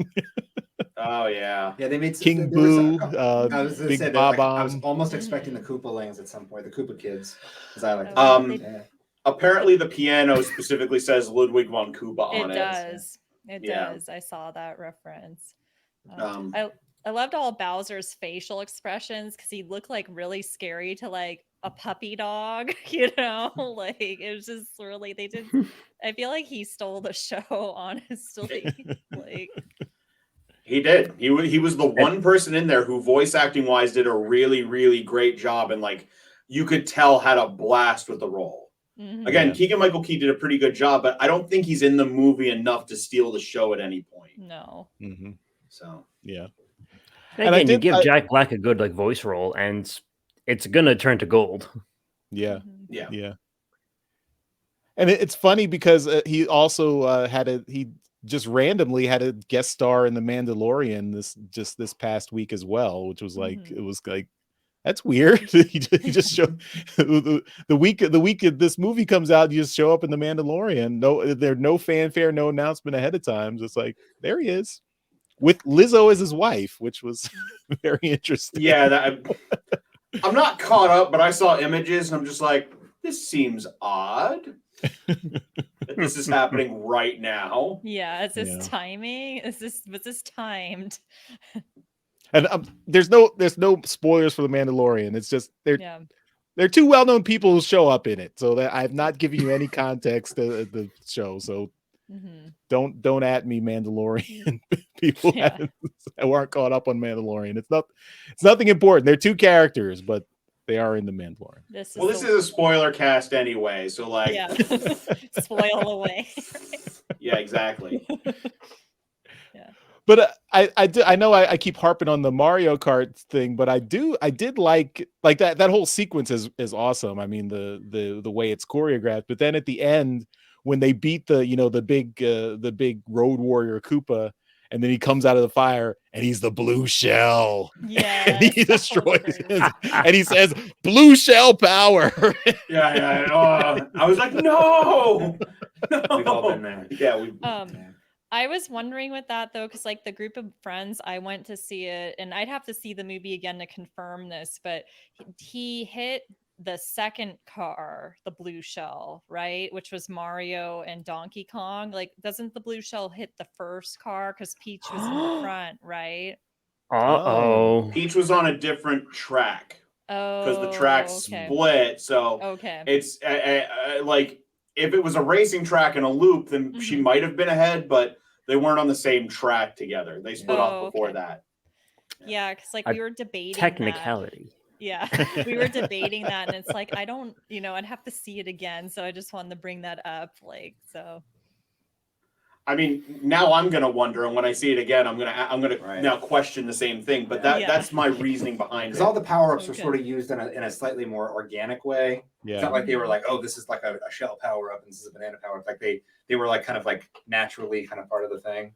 Speaker 5: Oh yeah.
Speaker 4: Yeah, they made
Speaker 1: King
Speaker 4: there was
Speaker 1: Boo,
Speaker 4: I was gonna
Speaker 1: Big
Speaker 4: say that,
Speaker 1: Bob
Speaker 4: I was
Speaker 1: Omb.
Speaker 4: almost expecting the Koopalings at some point, the Koopa kids, as I like. to
Speaker 3: Oh,
Speaker 4: call
Speaker 5: they-
Speaker 4: them. Yeah.
Speaker 5: Apparently, the piano specifically says Ludwig von Koopa on
Speaker 3: it
Speaker 5: it.
Speaker 3: does. It
Speaker 5: Yeah.
Speaker 3: does. I saw that reference.
Speaker 5: Um,
Speaker 3: I loved all Bowser's facial expressions because he looked like really scary to like a puppy dog, you know? Like it was just really they did I feel like he stole the show, honestly. Like
Speaker 5: He did. He was the one person in there who voice acting wise did a really, really great job, and like you could tell had a blast with the role.
Speaker 3: mhm.
Speaker 5: Again,
Speaker 1: Yeah.
Speaker 5: Keegan-Michael Key did a pretty good job, but I don't think he's in the movie enough to steal the show at any point.
Speaker 3: No.
Speaker 1: Mhm.
Speaker 5: So
Speaker 1: Yeah.
Speaker 2: And
Speaker 1: And I
Speaker 2: again, you
Speaker 1: did-
Speaker 2: give Jack Black a good like voice role, and it's gonna turn to gold.
Speaker 1: Yeah.
Speaker 3: Mhm.
Speaker 5: yeah.
Speaker 1: Yeah. And it's funny because he also he just randomly had a guest star in The Mandalorian this past week as well, which was like
Speaker 3: Mhm.
Speaker 1: it was like that's weird. he just showed the week this movie comes out, you just show up in The Mandalorian. There's no fanfare, no announcement ahead of time. Just like there he is with Lizzo as his wife, which was very interesting.
Speaker 5: Yeah, I'm not caught up, but I saw images and I'm just like, this seems odd. That this is happening right now.
Speaker 3: Yeah, is this
Speaker 1: Yeah.
Speaker 3: timing? Was this timed?
Speaker 1: And there's no spoilers for The Mandalorian. It's just
Speaker 3: Yeah.
Speaker 1: they're two well-known people who show up in it, so that I've not given you any context to the show. So
Speaker 3: Mhm.
Speaker 1: don't at me, Mandalorian people
Speaker 3: Yeah.
Speaker 1: who aren't caught up on Mandalorian. It's nothing important. They're two characters, but they are in the Mandalorian.
Speaker 3: This is
Speaker 5: Well, this
Speaker 3: the-
Speaker 5: is a spoiler cast anyway, so like,
Speaker 3: yeah. Spoil away.
Speaker 5: yeah, exactly.
Speaker 1: But I know I keep harping on the Mario Kart thing, but I did like that whole sequence is awesome. I mean the way it's choreographed, but then at the end when they beat the big road warrior Koopa, and then he comes out of the fire and he's the blue shell.
Speaker 3: Yeah.
Speaker 1: And he destroys him, and he says blue shell power.
Speaker 5: I was like, no.
Speaker 4: We've all been there.
Speaker 5: Yeah, we.
Speaker 3: I was wondering with that though, because like the group of friends, I went to see it, and I'd have to see the movie again to confirm this, but he hit the second car, the blue shell, right? Which was Mario and Donkey Kong. Like, doesn't the blue shell hit the first car because Peach was in the front, right?
Speaker 2: Uh-oh.
Speaker 5: Peach was on a different track. Because the track split, so it's like if it was a racing track and a loop, then she might have been ahead, but they weren't on the same track together. They split off before that.
Speaker 3: Yeah, because like we were debating
Speaker 2: technicality.
Speaker 3: Yeah, we were debating that, and it's like I don't, I'd have to see it again, so I just wanted to bring that up, like so.
Speaker 5: I mean, now I'm gonna wonder, and when I see it again, I'm gonna now question the same thing. But that's my reasoning behind it.
Speaker 4: Because all the power-ups were sort of used in a slightly more organic way.
Speaker 1: Yeah.
Speaker 4: It's not like they were like, oh, this is like a shell power-up and this is a banana power-up. Like they were like kind of like naturally kind of part of the thing.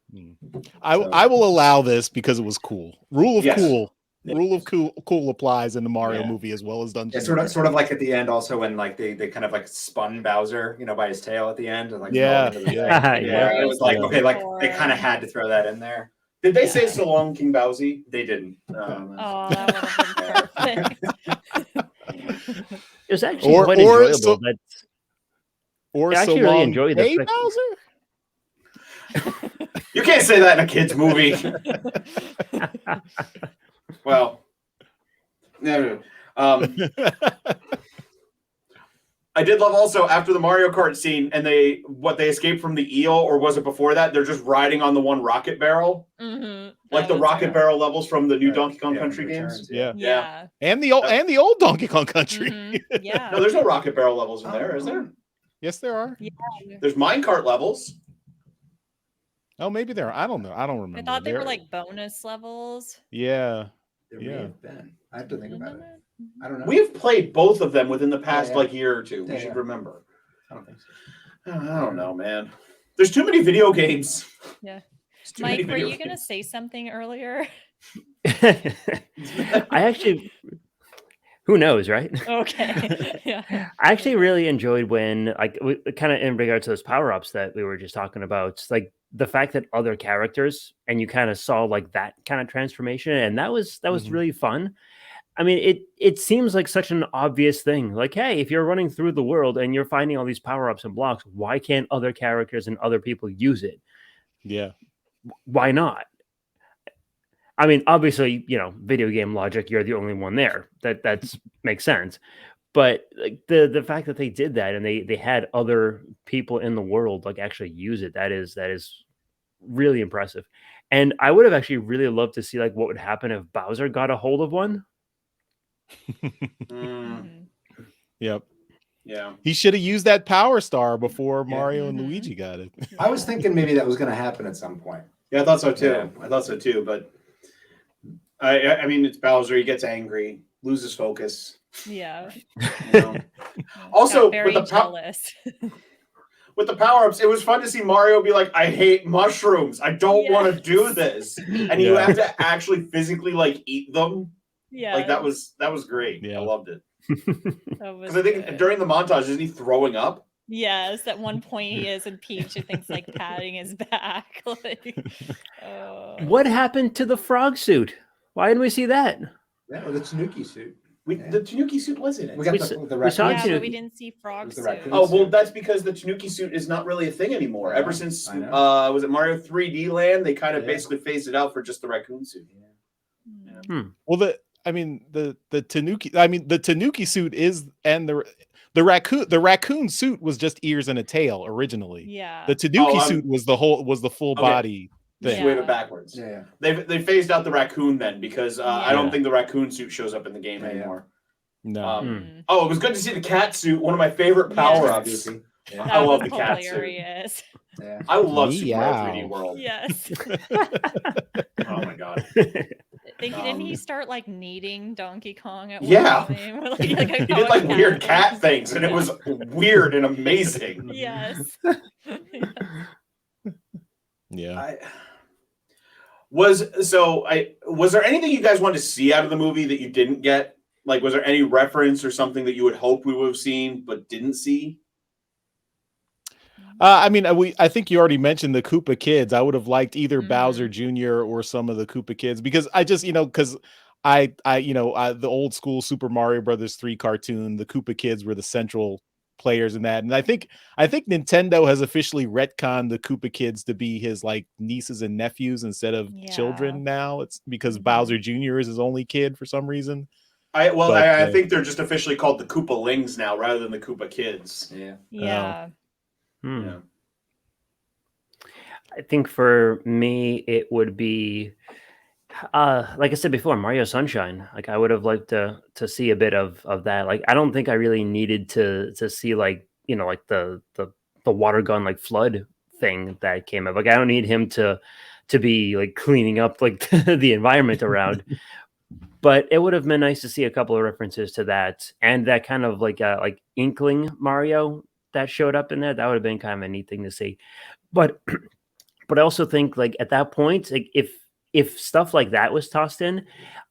Speaker 1: I will allow this because it was cool. Rule of cool.
Speaker 4: Yeah.
Speaker 1: Rule of cool applies in the Mario movie as well as Dungeons.
Speaker 4: Yeah, sort of like at the end also when like they kind of like spun Bowser, by his tail at the end and like it was like okay, like they kind of had to throw that in there.
Speaker 5: Did they say so long, King Bowsy?
Speaker 4: They didn't.
Speaker 3: Oh, that would have been perfect.
Speaker 2: It was actually quite enjoyable.
Speaker 1: I
Speaker 2: actually really enjoyed the
Speaker 1: Bowser.
Speaker 5: You can't say that in a kid's movie. Well, I did love also after the Mario Kart scene, and they escaped from the eel, or was it before that? They're just riding on the one rocket barrel, like the rocket barrel levels from the new Donkey Kong Country games.
Speaker 1: Yeah, and the old Donkey Kong Country.
Speaker 3: Yeah,
Speaker 5: no, there's no rocket barrel levels in there, is there?
Speaker 1: Yes, there are.
Speaker 3: Yeah.
Speaker 5: There's minecart levels.
Speaker 1: Oh, maybe there are. I don't know. I don't remember.
Speaker 3: I thought they were like bonus levels.
Speaker 1: Yeah.
Speaker 4: There may have been. I have to think about it. I don't know.
Speaker 5: We've played both of them within the past year or two. We should remember.
Speaker 4: I don't think so.
Speaker 5: I don't know, man. There's too many video games.
Speaker 3: Yeah. Mike, were you going to say something earlier?
Speaker 2: I actually, who knows, right?
Speaker 3: Okay. Yeah.
Speaker 2: I actually really enjoyed when, like, kind of in regards to those power-ups that we were just talking about, like the fact that other characters, and you kind of saw like that kind of transformation, and that was really fun. I mean, it seems like such an obvious thing. Like, hey, if you're running through the world and you're finding all these power-ups and blocks, why can't other characters and other people use it?
Speaker 1: Yeah.
Speaker 2: Why not? I mean, obviously, video game logic, you're the only one there. That makes sense. But like the fact that they did that and they had other people in the world like actually use it, that is really impressive. And I would have actually really loved to see like what would happen if Bowser got a hold of one.
Speaker 1: Yep.
Speaker 5: Yeah.
Speaker 1: He should have used that power star before Mario and Luigi got it.
Speaker 4: I was thinking maybe that was going to happen at some point.
Speaker 5: Yeah, I thought so too.
Speaker 4: Yeah.
Speaker 5: I thought so too. But I mean, it's Bowser. He gets angry, loses focus.
Speaker 3: Yeah.
Speaker 5: Also,
Speaker 3: very jealous.
Speaker 5: With the power-ups, it was fun to see Mario be like, I hate mushrooms. I don't want to do this. And you have to actually physically like eat them.
Speaker 3: Yeah.
Speaker 5: Like that was great.
Speaker 1: Yeah.
Speaker 5: I loved it.
Speaker 3: Because
Speaker 5: I think during the montage, isn't he throwing up?
Speaker 3: Yes, at one point he is, and Peach, I think's like patting his back.
Speaker 2: What happened to the frog suit? Why didn't we see that?
Speaker 4: Yeah, or the Tanuki suit.
Speaker 5: The Tanuki suit was in it.
Speaker 4: We got the
Speaker 2: we saw
Speaker 3: yeah,
Speaker 2: Tanuki.
Speaker 3: but we didn't see frog suit.
Speaker 5: Oh, well, that's because the Tanuki suit is not really a thing anymore. Ever since, was it Mario 3D Land? They kind of basically phased it out for just the raccoon suit.
Speaker 1: Well, the Tanuki suit is, and the raccoon suit was just ears and a tail originally.
Speaker 3: Yeah.
Speaker 1: The Tanuki suit was the full body thing.
Speaker 5: Just wave it backwards.
Speaker 4: Yeah.
Speaker 5: They phased out the raccoon then because I don't think the raccoon suit shows up in the game anymore.
Speaker 1: No.
Speaker 5: Oh, it was good to see the cat suit. One of my favorite power-ups
Speaker 4: Yeah.
Speaker 5: I
Speaker 3: That
Speaker 5: love
Speaker 3: was
Speaker 5: the cat suit.
Speaker 3: hilarious.
Speaker 4: Yeah.
Speaker 5: I love Super Mario 3D
Speaker 1: Meow.
Speaker 5: World.
Speaker 3: Yes.
Speaker 5: Oh my god.
Speaker 3: Didn't he start like kneading Donkey Kong at
Speaker 5: Yeah.
Speaker 3: one time? Like,
Speaker 5: He
Speaker 3: how
Speaker 5: did
Speaker 3: a
Speaker 5: like weird cat
Speaker 3: wins.
Speaker 5: things, and it was weird and amazing.
Speaker 3: Yes.
Speaker 1: Yeah.
Speaker 5: Was there anything you guys wanted to see out of the movie that you didn't get? Like, was there any reference or something that you would hope we would have seen but didn't see?
Speaker 1: I mean, I think you already mentioned the Koopa kids. I would have liked either Bowser
Speaker 3: Mhm.
Speaker 1: Jr. or some of the Koopa kids, because I just, because the old school Super Mario Brothers 3 cartoon, the Koopa kids were the central players in that. And I think Nintendo has officially retconned the Koopa kids to be his like nieces and nephews instead of
Speaker 3: Yeah.
Speaker 1: children now. It's because
Speaker 3: Mhm.
Speaker 1: Bowser Jr. is his only kid for some reason.
Speaker 5: I think they're just officially called the Koopalings now rather than the Koopa Kids.
Speaker 4: Yeah.
Speaker 3: Yeah.
Speaker 5: Yeah.
Speaker 2: I think for me, it would be, like I said before, Mario Sunshine. Like I would have liked to see a bit of that. Like I don't think I really needed to see like like the water gun like flood thing that came up. Like I don't need him to be like cleaning up like the environment around. But it would have been nice to see a couple of references to that and that kind of like inkling Mario that showed up in there. That would have been kind of a neat thing to see. But but I also think like at that point, like if stuff like that was tossed in,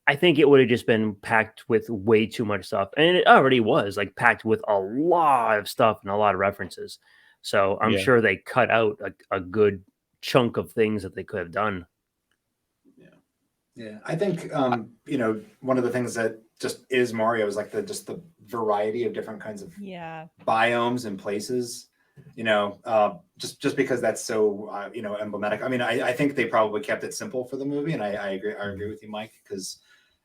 Speaker 2: I think it would have just been packed with way too much stuff. And it already was like packed with a lot of stuff and a lot of references. So I'm
Speaker 1: Yeah.
Speaker 2: sure they cut out a good chunk of things that they could have done.
Speaker 4: Yeah, I think one of the things that just is Mario is like the variety of different kinds of
Speaker 3: Yeah.
Speaker 4: biomes and places. Just because that's so emblematic. I mean, I think they probably kept it simple for the movie, and I agree with you, Mike, because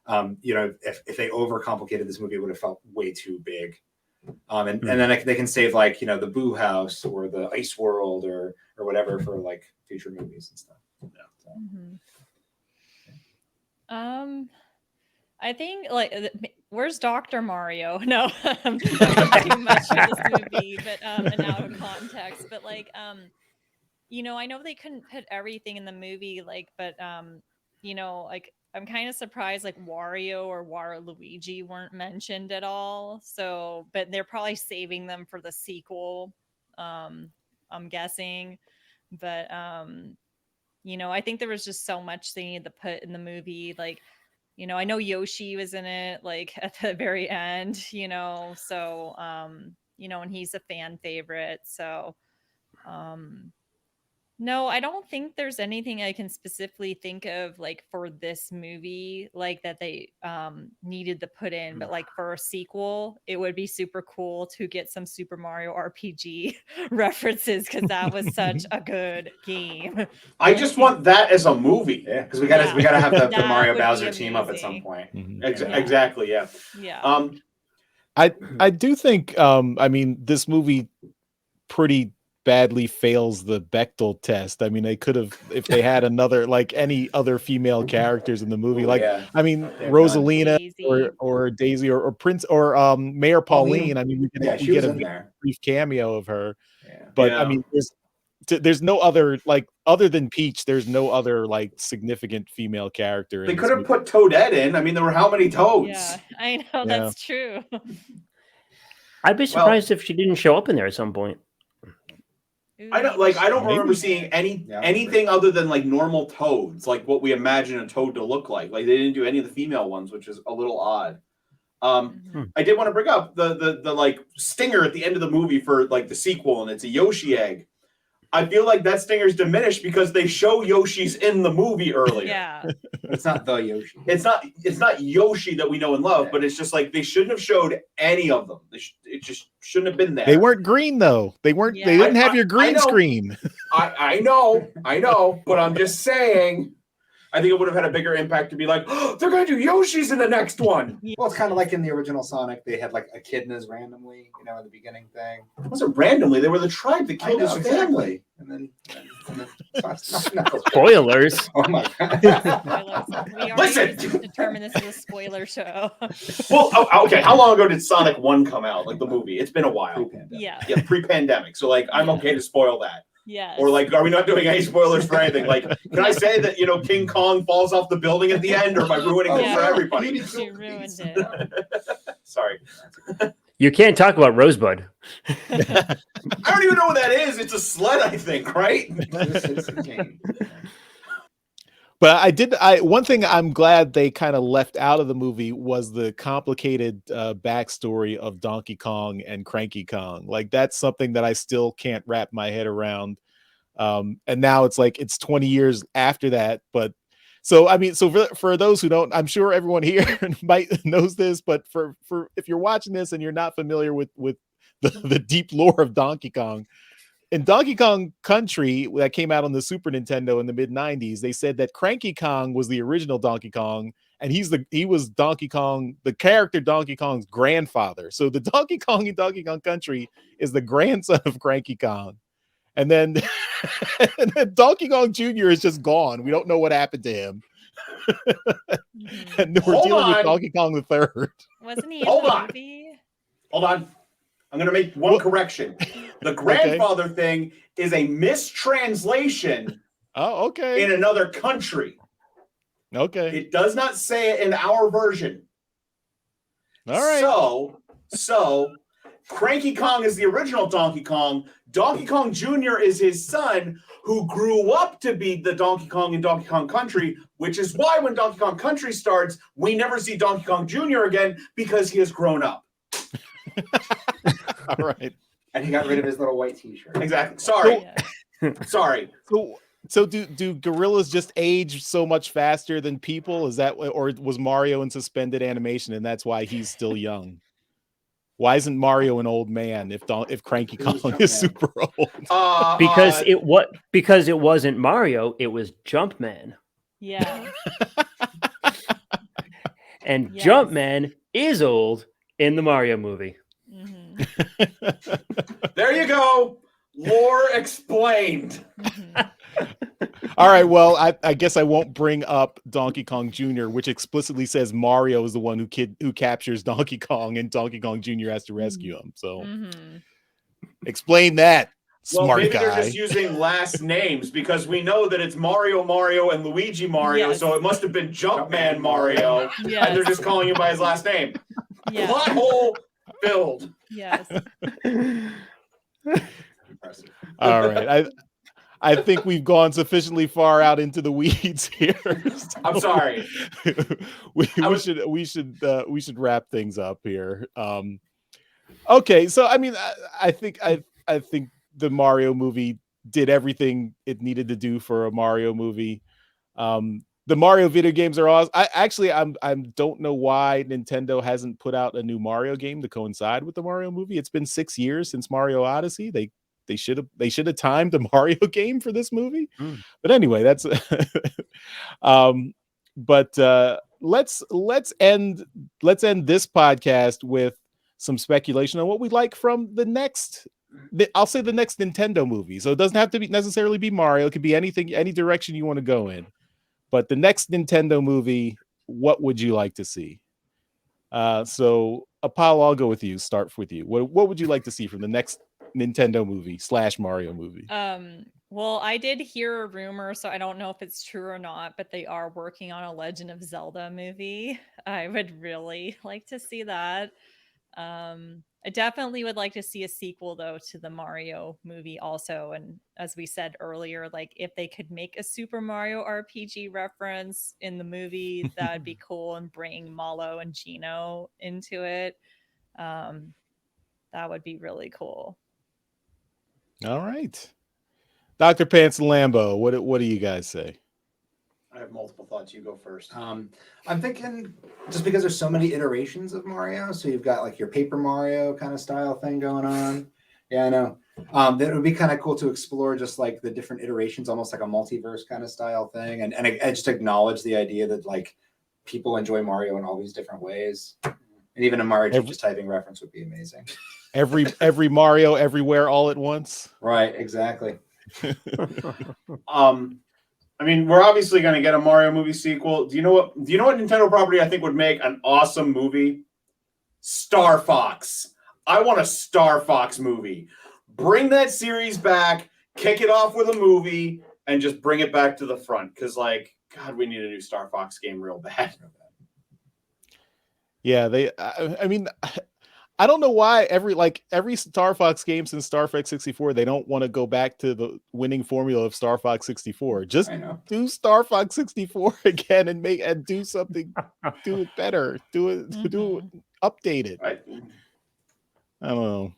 Speaker 4: if they overcomplicated this movie, it would have felt way too big. And then they can save like the Boo House or the Ice World or whatever for like future movies and stuff. So.
Speaker 3: Mhm. I think like where's Dr. Mario? No, too much of this movie, but and out of context. But like I know they couldn't put everything in the movie, like, but like I'm kind of surprised like Wario or Waluigi weren't mentioned at all. So, but they're probably saving them for the sequel. I'm guessing, but I think there was just so much they needed to put in the movie, like. I know Yoshi was in it like at the very end, so and he's a fan favorite. So no, I don't think there's anything I can specifically think of like for this movie like that they needed to put in, but like for a sequel, it would be super cool to get some Super Mario RPG references because that was such a good game.
Speaker 5: I just want that as a movie.
Speaker 4: Yeah, because we gotta have the
Speaker 3: That
Speaker 4: Mario
Speaker 3: would be
Speaker 4: Bowser team up at some
Speaker 3: amazing.
Speaker 4: point.
Speaker 1: Mhm.
Speaker 5: Exactly. Yeah.
Speaker 3: Yeah.
Speaker 1: I do think I mean this movie pretty badly fails the Bechdel test. I mean, they could have, if they had another like any other female characters in the movie,
Speaker 4: Ooh,
Speaker 1: like
Speaker 4: yeah.
Speaker 1: I mean
Speaker 4: They have
Speaker 1: Rosalina
Speaker 3: Daisy.
Speaker 1: or Daisy or Prince or Mayor Pauline. I mean, we
Speaker 4: she
Speaker 1: get
Speaker 4: was
Speaker 1: a
Speaker 4: in there.
Speaker 1: brief cameo of her,
Speaker 4: Yeah.
Speaker 1: but
Speaker 5: Yeah.
Speaker 1: I mean, there's no other like other than Peach. There's no other like significant female character.
Speaker 5: They
Speaker 1: in
Speaker 5: could
Speaker 1: this
Speaker 5: have
Speaker 1: movie.
Speaker 5: put Toadette in. I mean, there were how many Toads?
Speaker 3: Yeah, I know
Speaker 1: Yeah.
Speaker 3: that's true.
Speaker 2: I'd be surprised if she didn't show up in there at some point.
Speaker 5: I don't remember seeing anything other than like normal toads, like what we imagine a toad to look like. Like they didn't do any of the female ones, which is a little odd. I did want to bring up the like stinger at the end of the movie for like the sequel, and it's a Yoshi egg. I feel like that stinger's diminished because they show Yoshi's in the movie earlier.
Speaker 3: Yeah.
Speaker 4: It's not the Yoshi.
Speaker 5: It's not Yoshi that we know and love, but it's just like they shouldn't have showed any of them. It just shouldn't have been there.
Speaker 1: They weren't green though. They weren't.
Speaker 3: Yeah.
Speaker 1: They didn't have your
Speaker 5: I
Speaker 1: green
Speaker 5: know.
Speaker 1: screen.
Speaker 5: I know, but I'm just saying. I think it would have had a bigger impact to be like, oh, they're going to do Yoshi's in the next one.
Speaker 4: Well, it's kind of like in the original Sonic, they had like echidnas randomly, in the beginning thing.
Speaker 5: It wasn't randomly. They were the tribe that killed his family.
Speaker 4: And then
Speaker 2: Spoilers.
Speaker 4: Oh my god.
Speaker 3: Spoilers. We
Speaker 5: Listen!
Speaker 3: already determined this is a spoiler show.
Speaker 5: Well, okay. How long ago did Sonic 1 come out? Like the movie? It's been a while.
Speaker 3: Yeah.
Speaker 5: Yeah, pre-pandemic. So like, I'm okay to spoil that.
Speaker 3: Yes.
Speaker 5: Or like, are we not doing any spoilers for anything? Like, can I say that King Kong falls off the building at the end, or am I ruining it for everybody?
Speaker 3: You ruined it.
Speaker 5: Sorry.
Speaker 2: You can't talk about Rosebud.
Speaker 5: I don't even know what that is. It's a sled, I think, right?
Speaker 1: But one thing I'm glad they kind of left out of the movie was the complicated backstory of Donkey Kong and Cranky Kong. Like that's something that I still can't wrap my head around. And now it's like it's 20 years after that. But so for those who don't, I'm sure everyone here might knows this, but for if you're watching this and you're not familiar with the deep lore of Donkey Kong. In Donkey Kong Country that came out on the Super Nintendo in the mid-90s, they said that Cranky Kong was the original Donkey Kong, and he was Donkey Kong, the character Donkey Kong's grandfather. So the Donkey Kong in Donkey Kong Country is the grandson of Cranky Kong. And then, and then Donkey Kong Jr. is just gone. We don't know what happened to him. And we're dealing with Donkey Kong the Third.
Speaker 3: Wasn't he in the movie?
Speaker 5: Hold on. I'm going to make one correction. The grandfather thing is a mistranslation.
Speaker 1: Oh, okay.
Speaker 5: In another country.
Speaker 1: Okay.
Speaker 5: It does not say it in our version.
Speaker 1: All right.
Speaker 5: So Cranky Kong is the original Donkey Kong. Donkey Kong Jr. is his son who grew up to be the Donkey Kong in Donkey Kong Country, which is why when Donkey Kong Country starts, we never see Donkey Kong Jr. again because he has grown up.
Speaker 1: All right.
Speaker 4: And he got rid of his little white t-shirt.
Speaker 5: Exactly. Sorry. Sorry.
Speaker 1: So do gorillas just age so much faster than people? Is that, or was Mario in suspended animation and that's why he's still young? Why isn't Mario an old man if Cranky Kong is super old?
Speaker 2: Because it wasn't Mario, it was Jumpman.
Speaker 3: Yeah.
Speaker 2: And Jumpman is old in the Mario movie.
Speaker 5: There you go. Lore explained.
Speaker 1: All right. Well, I guess I won't bring up Donkey Kong Jr., which explicitly says Mario is the one who captures Donkey Kong, and Donkey Kong Jr. has to rescue him. So, explain that, smart
Speaker 5: maybe
Speaker 1: guy.
Speaker 5: They're just using last names because we know that it's Mario, and Luigi Mario, so it must have been Jumpman Mario, and they're just calling him by his last name.
Speaker 3: Yeah.
Speaker 5: Plot hole filled.
Speaker 3: Yes.
Speaker 5: Impressive.
Speaker 1: All right. I think we've gone sufficiently far out into the weeds here.
Speaker 5: I'm sorry.
Speaker 1: we should wrap things up here. Okay, so I mean, I think the Mario movie did everything it needed to do for a Mario movie. The Mario video games are awesome. I don't know why Nintendo hasn't put out a new Mario game to coincide with the Mario movie. It's been 6 years since Mario Odyssey. They should have timed the Mario game for this movie. But anyway, that's let's end this podcast with some speculation on what we'd like from the next Nintendo movie. So it doesn't have to necessarily be Mario. It could be anything, any direction you want to go in. But the next Nintendo movie, what would you like to see? So Apollo, I'll go with you. Start with you. What would you like to see from the next Nintendo movie / Mario movie?
Speaker 3: Well, I did hear a rumor, so I don't know if it's true or not, but they are working on a Legend of Zelda movie. I would really like to see that. I definitely would like to see a sequel though to the Mario movie also. And as we said earlier, like if they could make a Super Mario RPG reference in the movie, that'd be cool, and bring Malo and Gino into it. That would be really cool.
Speaker 1: All right. Dr. Pants and Lambo, what do you guys say?
Speaker 5: I have multiple thoughts. You go first.
Speaker 4: I'm thinking just because there's so many iterations of Mario, so you've got like your Paper Mario kind of style thing going on. Yeah, I know. That it would be kind of cool to explore just like the different iterations, almost like a multiverse kind of style thing, and just acknowledge the idea that like people enjoy Mario in all these different ways, and even a Mario just typing reference would be amazing.
Speaker 1: Every Mario everywhere all at once.
Speaker 4: Right, exactly.
Speaker 5: I mean, we're obviously going to get a Mario movie sequel. Do you know what Nintendo property I think would make an awesome movie? Star Fox. I want a Star Fox movie. Bring that series back, kick it off with a movie, and just bring it back to the front. Because, like, God, we need a new Star Fox game real bad.
Speaker 1: Yeah, I mean, I don't know why every Star Fox game since Star Fox 64, they don't want to go back to the winning formula of Star Fox 64. Just do Star Fox 64 again and do something, do it better, do it update it. I don't know.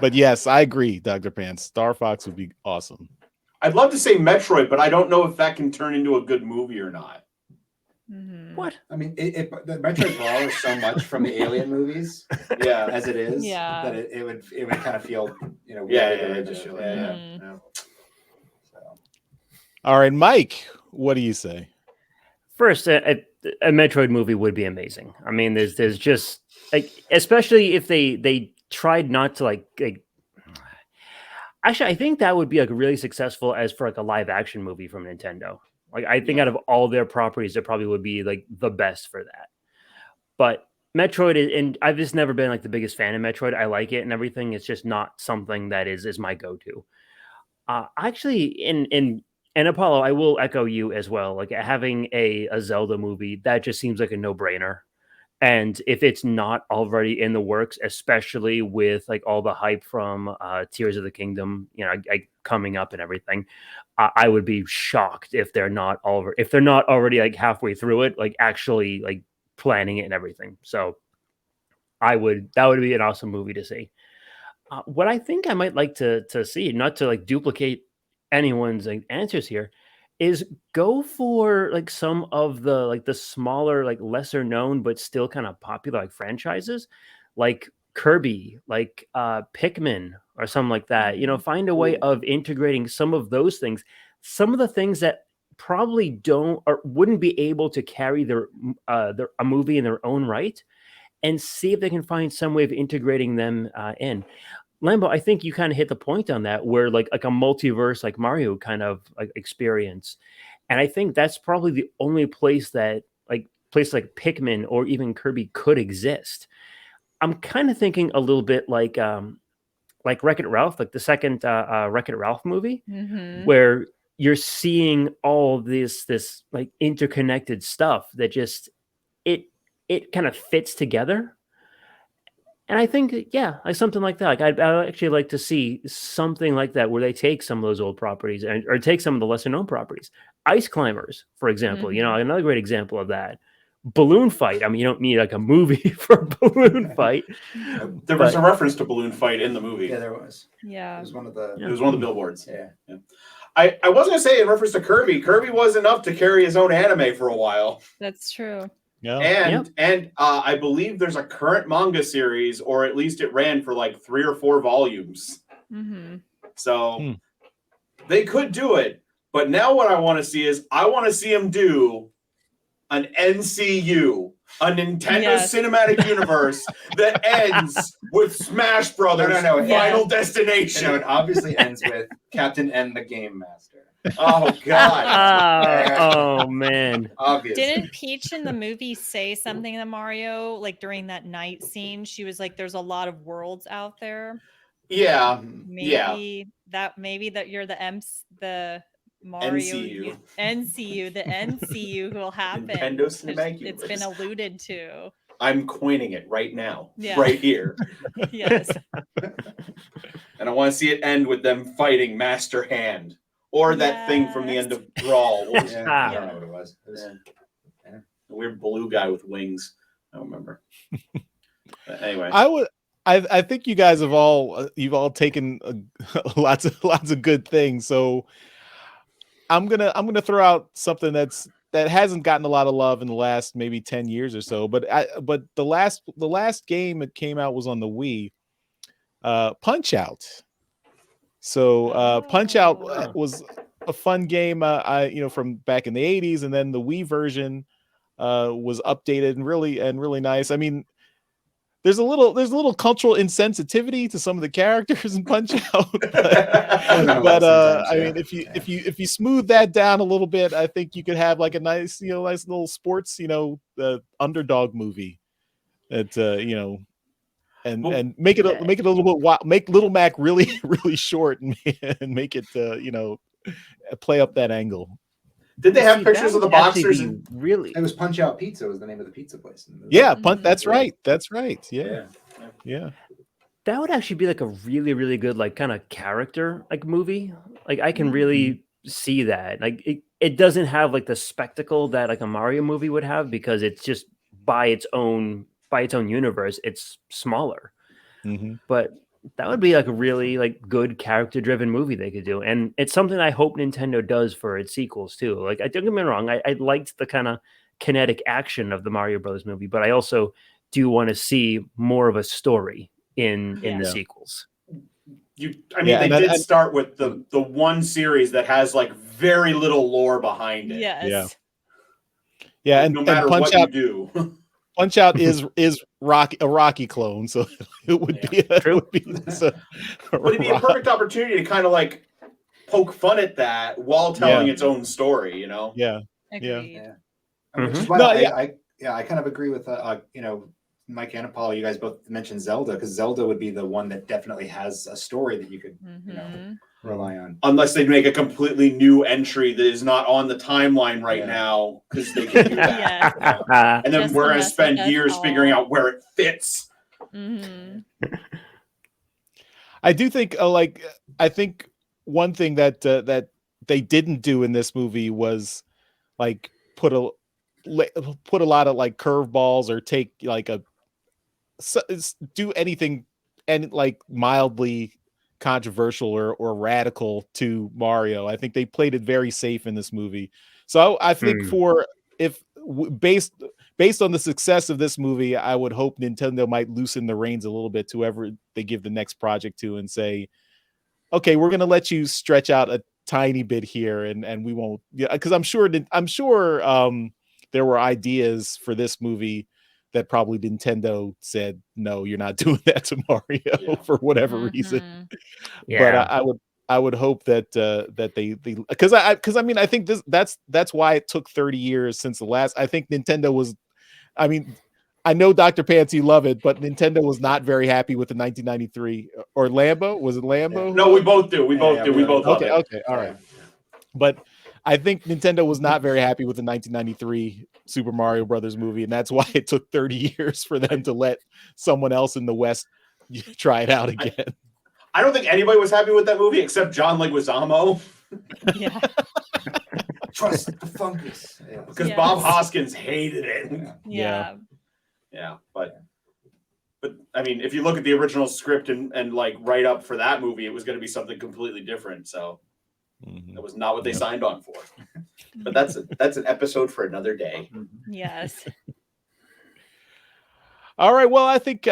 Speaker 1: But yes, I agree, Dr. Pants. Star Fox would be awesome.
Speaker 5: I'd love to say Metroid, but I don't know if that can turn into a good movie or not.
Speaker 2: What?
Speaker 4: I mean, the Metroid borrows so much from the Alien movies, as it is, that it would kind of feel, weird.
Speaker 1: All right, Mike, what do you say? First,
Speaker 2: a Metroid movie would be amazing. I mean, there's just like, especially if they tried not to like. Actually, I think that would be like really successful as for like a live action movie from Nintendo. Like, I think out of all their properties, it probably would be like the best for that. But Metroid, and I've just never been like the biggest fan of Metroid. I like it and everything. It's just not something that is my go-to. Actually, in Apollo, I will echo you as well. Like, having a Zelda movie, that just seems like a no-brainer. And if it's not already in the works, especially with like all the hype from Tears of the Kingdom, coming up and everything, I would be shocked if they're not already like halfway through it, like actually like planning it and everything. So that would be an awesome movie to see. What I think I might like to see, not to like duplicate anyone's like answers here, is go for like some of the smaller, like lesser known but still kind of popular like franchises, like Kirby, like Pikmin or something like that. Find a way of integrating some of those things, some of the things that probably don't or wouldn't be able to carry a movie in their own right, and see if they can find some way of integrating them in. Lambo, I think you kind of hit the point on that, where like a multiverse, like Mario kind of like experience. And I think that's probably the only place that like Pikmin or even Kirby could exist. I'm kind of thinking a little bit like Wreck-It Ralph, like the second Wreck-It Ralph movie, where you're seeing all this like interconnected stuff that just it kind of fits together. And I think, like something like that. Like I'd actually like to see something like that, where they take some of those old properties or take some of the lesser known properties. Ice Climbers, for example, another great example of that. Balloon Fight. I mean, you don't need like a movie for Balloon Fight.
Speaker 5: There was a reference to Balloon Fight in the movie.
Speaker 4: Yeah, there was.
Speaker 3: Yeah.
Speaker 4: It was one of the
Speaker 5: billboards. Yeah. I was going to say in reference to Kirby was enough to carry his own anime for a while.
Speaker 3: That's true.
Speaker 1: Yeah.
Speaker 5: And I believe there's a current manga series, or at least it ran for like 3 or 4 volumes. So they could do it. But now what I want to see is I want to see him do an NCU, a Nintendo Cinematic Universe that ends with Smash Brothers Final Destination.
Speaker 4: It obviously ends with Captain N the Game Master.
Speaker 5: Oh God!
Speaker 2: Oh man!
Speaker 4: Obviously.
Speaker 3: Didn't Peach in the movie say something to Mario like during that night scene? She was like, "There's a lot of worlds out there."
Speaker 5: Yeah.
Speaker 3: Maybe that you're the Mario NCU, the NCU will happen.
Speaker 5: Nintendo Cinematic
Speaker 3: It's been alluded to.
Speaker 5: I'm coining it right now, right here.
Speaker 3: Yes.
Speaker 5: And I want to see it end with them fighting Master Hand. Or that thing from the end of Brawl.
Speaker 4: I don't know what it was.
Speaker 5: A weird blue guy with wings. I don't remember. But anyway,
Speaker 1: I think you guys have you've all taken lots of good things. So I'm gonna throw out something that hasn't gotten a lot of love in the last maybe 10 years or so. But the last game that came out was on the Wii. Punch Out. So Punch Out
Speaker 3: Oh.
Speaker 1: was a fun game, from back in the 80s, and then the Wii version was updated and really nice. I mean, there's a little cultural insensitivity to some of the characters in Punch Out, but I mean, if you smooth that down a little bit, I think you could have like a nice little sports underdog movie that and make it a little bit wild, make Little Mac really really short and make it play up that angle.
Speaker 5: Did they have
Speaker 2: See,
Speaker 5: pictures
Speaker 2: that
Speaker 5: of the
Speaker 2: would actually
Speaker 5: boxers?
Speaker 2: be really.
Speaker 4: It was Punch Out Pizza was the name of the pizza place in the movie.
Speaker 1: Yeah,
Speaker 3: Mhm.
Speaker 1: That's
Speaker 5: Yeah.
Speaker 1: right. That's right. Yeah.
Speaker 2: That would actually be like a really, really good, like kind of character like movie. Like I can really see that. Like it doesn't have like the spectacle that like a Mario movie would have because it's just by its own universe, it's smaller.
Speaker 1: Mhm.
Speaker 2: But that would be like a really like good character driven movie they could do. And it's something I hope Nintendo does for its sequels too. Like I don't get me wrong, I liked the kind of kinetic action of the Mario Brothers movie, but I also do want to see more of a story in the
Speaker 3: Yeah.
Speaker 2: sequels.
Speaker 1: Yeah,
Speaker 5: They
Speaker 1: and
Speaker 5: did
Speaker 1: I-
Speaker 5: start with the one series that has like very little lore behind it.
Speaker 3: Yes.
Speaker 1: Yeah,
Speaker 5: No matter
Speaker 1: Punch
Speaker 5: what
Speaker 1: Out
Speaker 5: you do.
Speaker 1: Punch Out is a Rocky clone, so it would be
Speaker 2: True.
Speaker 5: But it'd be a perfect opportunity to kind of like poke fun at that while telling its own story, you know?
Speaker 1: Yeah.
Speaker 3: Agreed.
Speaker 4: Yeah. Which is
Speaker 2: Mhm.
Speaker 4: why
Speaker 1: No,
Speaker 4: I kind of agree with Mike and Paul. You guys both mentioned Zelda because Zelda would be the one that definitely has a story that you could
Speaker 3: Mhm.
Speaker 4: rely on.
Speaker 5: Unless they make a completely new entry that is not on the timeline right now, because they can do that.
Speaker 3: Yes.
Speaker 5: And then
Speaker 3: Just
Speaker 5: we're
Speaker 3: to
Speaker 5: going to
Speaker 3: mess
Speaker 5: spend
Speaker 3: with us
Speaker 5: years figuring
Speaker 3: all.
Speaker 5: out where it fits.
Speaker 3: Mhm.
Speaker 1: I do think I think one thing that that they didn't do in this movie was like put a lot of like curveballs or take like do anything and like mildly controversial or radical to Mario. I think they played it very safe in this movie. So I think based on the success of this movie, I would hope Nintendo might loosen the reins a little bit to whoever they give the next project to and say, okay, we're going to let you stretch out a tiny bit here and we won't, because I'm sure there were ideas for this movie that probably Nintendo said, no, you're not doing that to Mario for whatever reason.
Speaker 3: Mhm.
Speaker 1: But I would hope that that they because I mean I think that's why it took 30 years since the last. I think Nintendo was, I mean, I know Dr. Pants, you love it, but Nintendo was not very happy with the 1993 or Lambo. Was it Lambo?
Speaker 5: No, we both do. We both do. We both love it.
Speaker 1: Okay, all right. But I think Nintendo was not very happy with the 1993 Super Mario Brothers movie, and that's why it took 30 years for them to let someone else in the West try it out again.
Speaker 5: I don't think anybody was happy with that movie except John Leguizamo.
Speaker 3: Yeah.
Speaker 4: Trust the fungus. Yeah.
Speaker 5: Because
Speaker 3: Yes.
Speaker 5: Bob Hoskins hated it.
Speaker 3: Yeah.
Speaker 5: Yeah, but I mean, if you look at the original script and like write up for that movie, it was going to be something completely different. So that was not what they signed on for. But that's an episode for another day.
Speaker 3: Yes.
Speaker 1: All right. Well, I think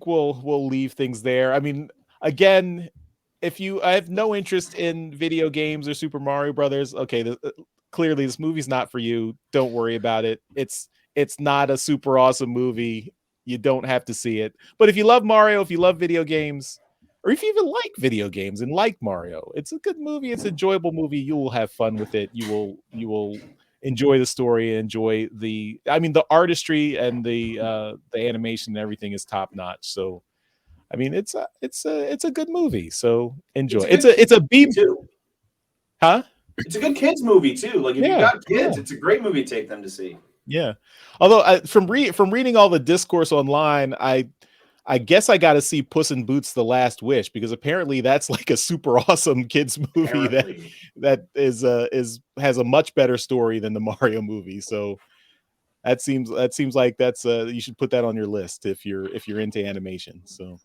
Speaker 1: we'll leave things there. I mean, again, I have no interest in video games or Super Mario Brothers, okay, clearly this movie's not for you. Don't worry about it. It's not a super awesome movie. You don't have to see it. But if you love Mario, if you love video games, or if you even like video games and like Mario, it's a good movie. It's an enjoyable movie. You will have fun with it. You will enjoy the story, enjoy the artistry and the animation and everything is top notch. So I mean, it's a good movie. So enjoy. It's a B
Speaker 5: too.
Speaker 1: Huh?
Speaker 5: It's a good kids movie too. Like if you got kids, it's a great movie to take them to see.
Speaker 1: Yeah. Although from reading all the discourse online, I guess I got to see Puss in Boots: The Last Wish because apparently that's like a super awesome kids movie that has a much better story than the Mario movie. So that seems like that's you should put that on your list if you're into animation. So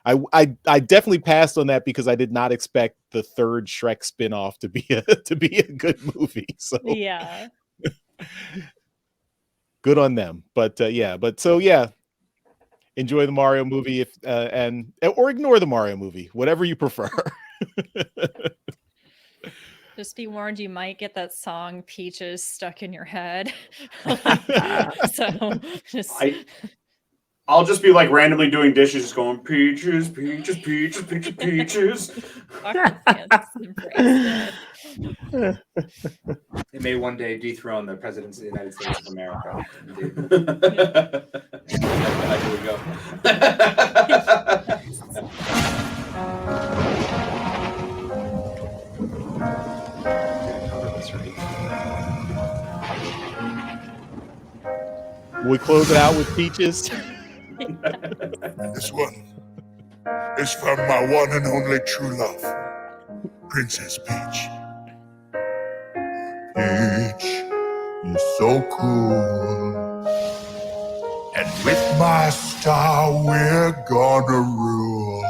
Speaker 1: I definitely passed on that because I did not expect the third Shrek spin-off to be a good movie. So
Speaker 3: Yeah.
Speaker 1: good on them. But enjoy the Mario movie or ignore the Mario movie, whatever you prefer.
Speaker 3: Just be warned, you might get that song Peaches stuck in your head. So just
Speaker 5: I'll just be like randomly doing dishes, just going peaches, peaches, peaches, peaches, peaches.
Speaker 3: Dr. Pants embraced it.
Speaker 4: It may one day dethrone the presidents of the United States of America.
Speaker 5: Here we go.
Speaker 1: We close it out with Peaches.
Speaker 7: This one is from my one and only true love, Princess Peach. Peach, you're so cool. And with my star, we're gonna rule.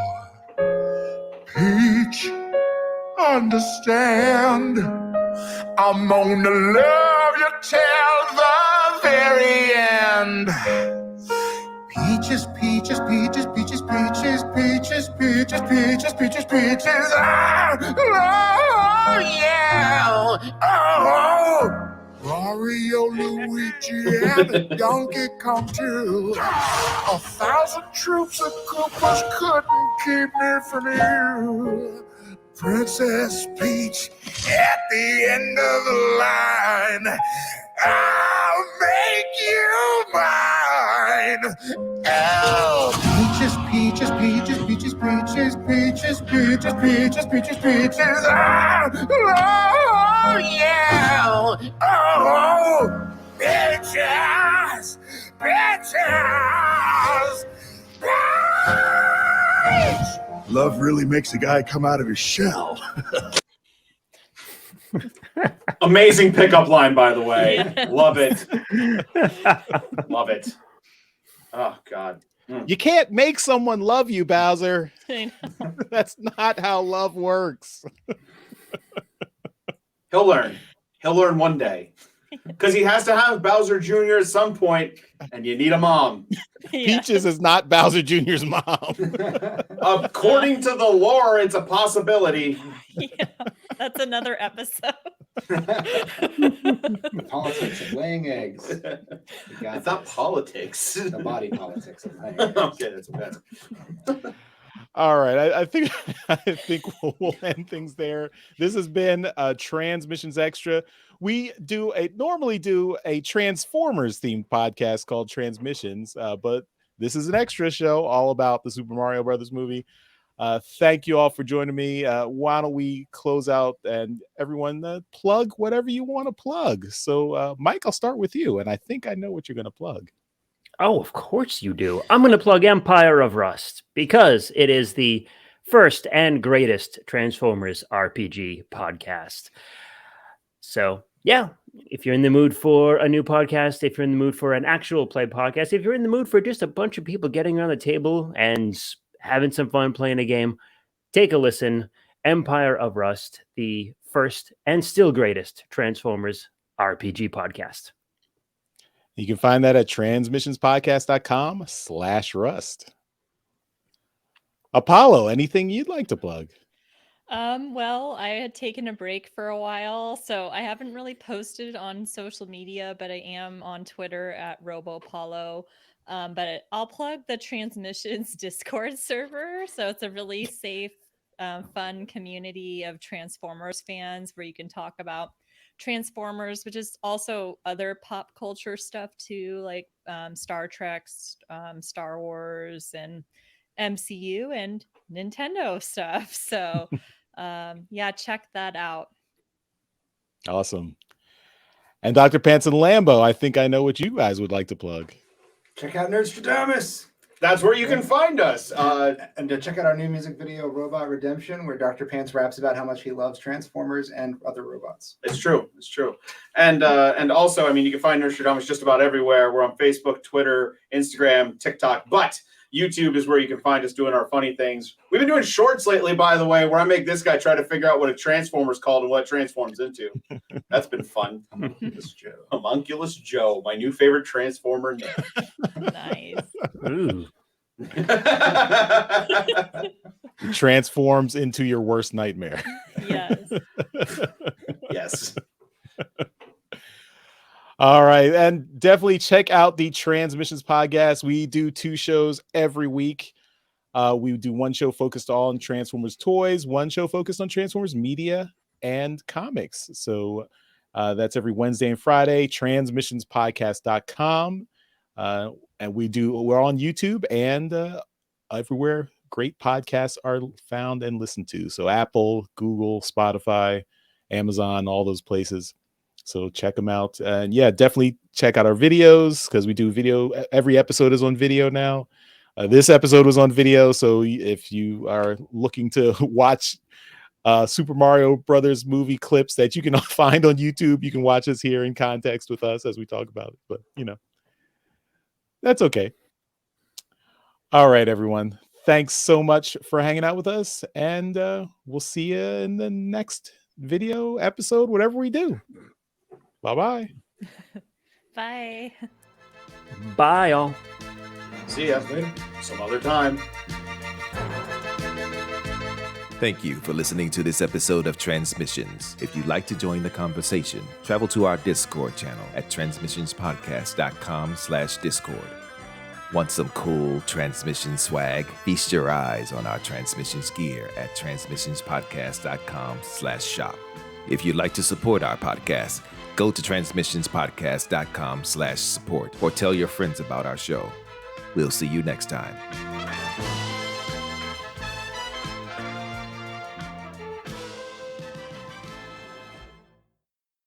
Speaker 7: Peach, understand, I'm gonna love you till the very end. Peaches, peaches, peaches, peaches, peaches, peaches, peaches, peaches, peaches, peaches. Ah, oh, yeah. Oh, Mario, Luigi, and Donkey Kong too. 1,000 troops of Koopas couldn't keep me from you. Princess Peach, at the end of the line, I'll make you mine. Oh, peaches, peaches, peaches, peaches, peaches, peaches, peaches, peaches, peaches, peaches. Ah, oh, yeah. Oh, peaches, peaches, peaches. Love really makes a guy come out of his shell.
Speaker 5: Amazing pickup line, by the way.
Speaker 3: Yeah.
Speaker 5: Love it. Love it. Oh, God.
Speaker 1: You can't make someone love you, Bowser.
Speaker 3: I know.
Speaker 1: That's not how love works.
Speaker 5: He'll learn. He'll learn one day. Because he has to have Bowser Jr. at some point, and you need a mom.
Speaker 3: Yeah.
Speaker 1: Peaches is not Bowser Jr.'s mom.
Speaker 5: According to the lore, it's a possibility.
Speaker 3: Yeah, that's another episode.
Speaker 4: The politics of laying eggs. You got
Speaker 5: It's not
Speaker 4: this.
Speaker 5: politics.
Speaker 4: The body politics of laying eggs.
Speaker 5: Okay, that's better.
Speaker 1: All right, I think we'll end things there. This has been Transmissions Extra. We normally do a Transformers themed podcast called Transmissions, but this is an extra show all about the Super Mario Brothers movie. Thank you all for joining me. Why don't we close out and everyone plug whatever you want to plug. So, Mike, I'll start with you, and I think I know what you're going to plug.
Speaker 2: Oh, of course you do. I'm going to plug Empire of Rust because it is the first and greatest Transformers RPG podcast. So, yeah, if you're in the mood for a new podcast, if you're in the mood for an actual play podcast, if you're in the mood for just a bunch of people getting around the table and having some fun playing a game, take a listen. Empire of Rust, the first and still greatest Transformers RPG podcast.
Speaker 1: You can find that at transmissionspodcast.com/rust. Apollo, anything you'd like to plug?
Speaker 3: Well, I had taken a break for a while, so I haven't really posted on social media, but I am on Twitter at RoboPollo. But I'll plug the Transmissions Discord server. So it's a really safe, fun community of Transformers fans where you can talk about Transformers, which is also other pop culture stuff too, like Star Trek, Star Wars, and MCU and Nintendo stuff. So yeah, check that out.
Speaker 1: Awesome. And Dr. Pants and Lambo, I think I know what you guys would like to plug.
Speaker 4: Check out Nerdstrodamus.
Speaker 5: That's where you can find us.
Speaker 4: And to check out our new music video, Robot Redemption, where Dr. Pants raps about how much he loves Transformers and other robots.
Speaker 5: It's true. It's true. And also, I mean, you can find Nerdstrodamus just about everywhere. We're on Facebook, Twitter, Instagram, TikTok, but YouTube is where you can find us doing our funny things. We've been doing shorts lately, by the way, where I make this guy try to figure out what a transformer's called and what it transforms into. That's been fun.
Speaker 4: Homunculus Joe.
Speaker 5: Homunculus Joe, my new favorite Transformer name.
Speaker 3: Nice.
Speaker 2: Ooh.
Speaker 1: It transforms into your worst nightmare.
Speaker 3: Yes.
Speaker 5: Yes.
Speaker 1: All right. And definitely check out the Transmissions podcast. We do 2 shows every week. We do one show focused all on Transformers toys, one show focused on Transformers media and comics. So that's every Wednesday and Friday, transmissionspodcast.com. And we're on YouTube and everywhere great podcasts are found and listened to. So Apple, Google, Spotify, Amazon, all those places. So check them out. And yeah, definitely check out our videos because we do video. Every episode is on video now. This episode was on video. So if you are looking to watch Super Mario Brothers movie clips that you can find on YouTube, you can watch us here in context with us as we talk about it. But, that's okay. All right, everyone. Thanks so much for hanging out with us. And we'll see you in the next video episode, whatever we do. Bye-bye.
Speaker 3: Bye.
Speaker 2: Bye, y'all.
Speaker 5: See ya. Later. Some other time.
Speaker 8: Thank you for listening to this episode of Transmissions. If you'd like to join the conversation, travel to our Discord channel at transmissionspodcast.com/Discord. Want some cool transmission swag? Feast your eyes on our transmissions gear at transmissionspodcast.com/shop. If you'd like to support our podcast, go to transmissionspodcast.com/support or tell your friends about our show. We'll see you next time.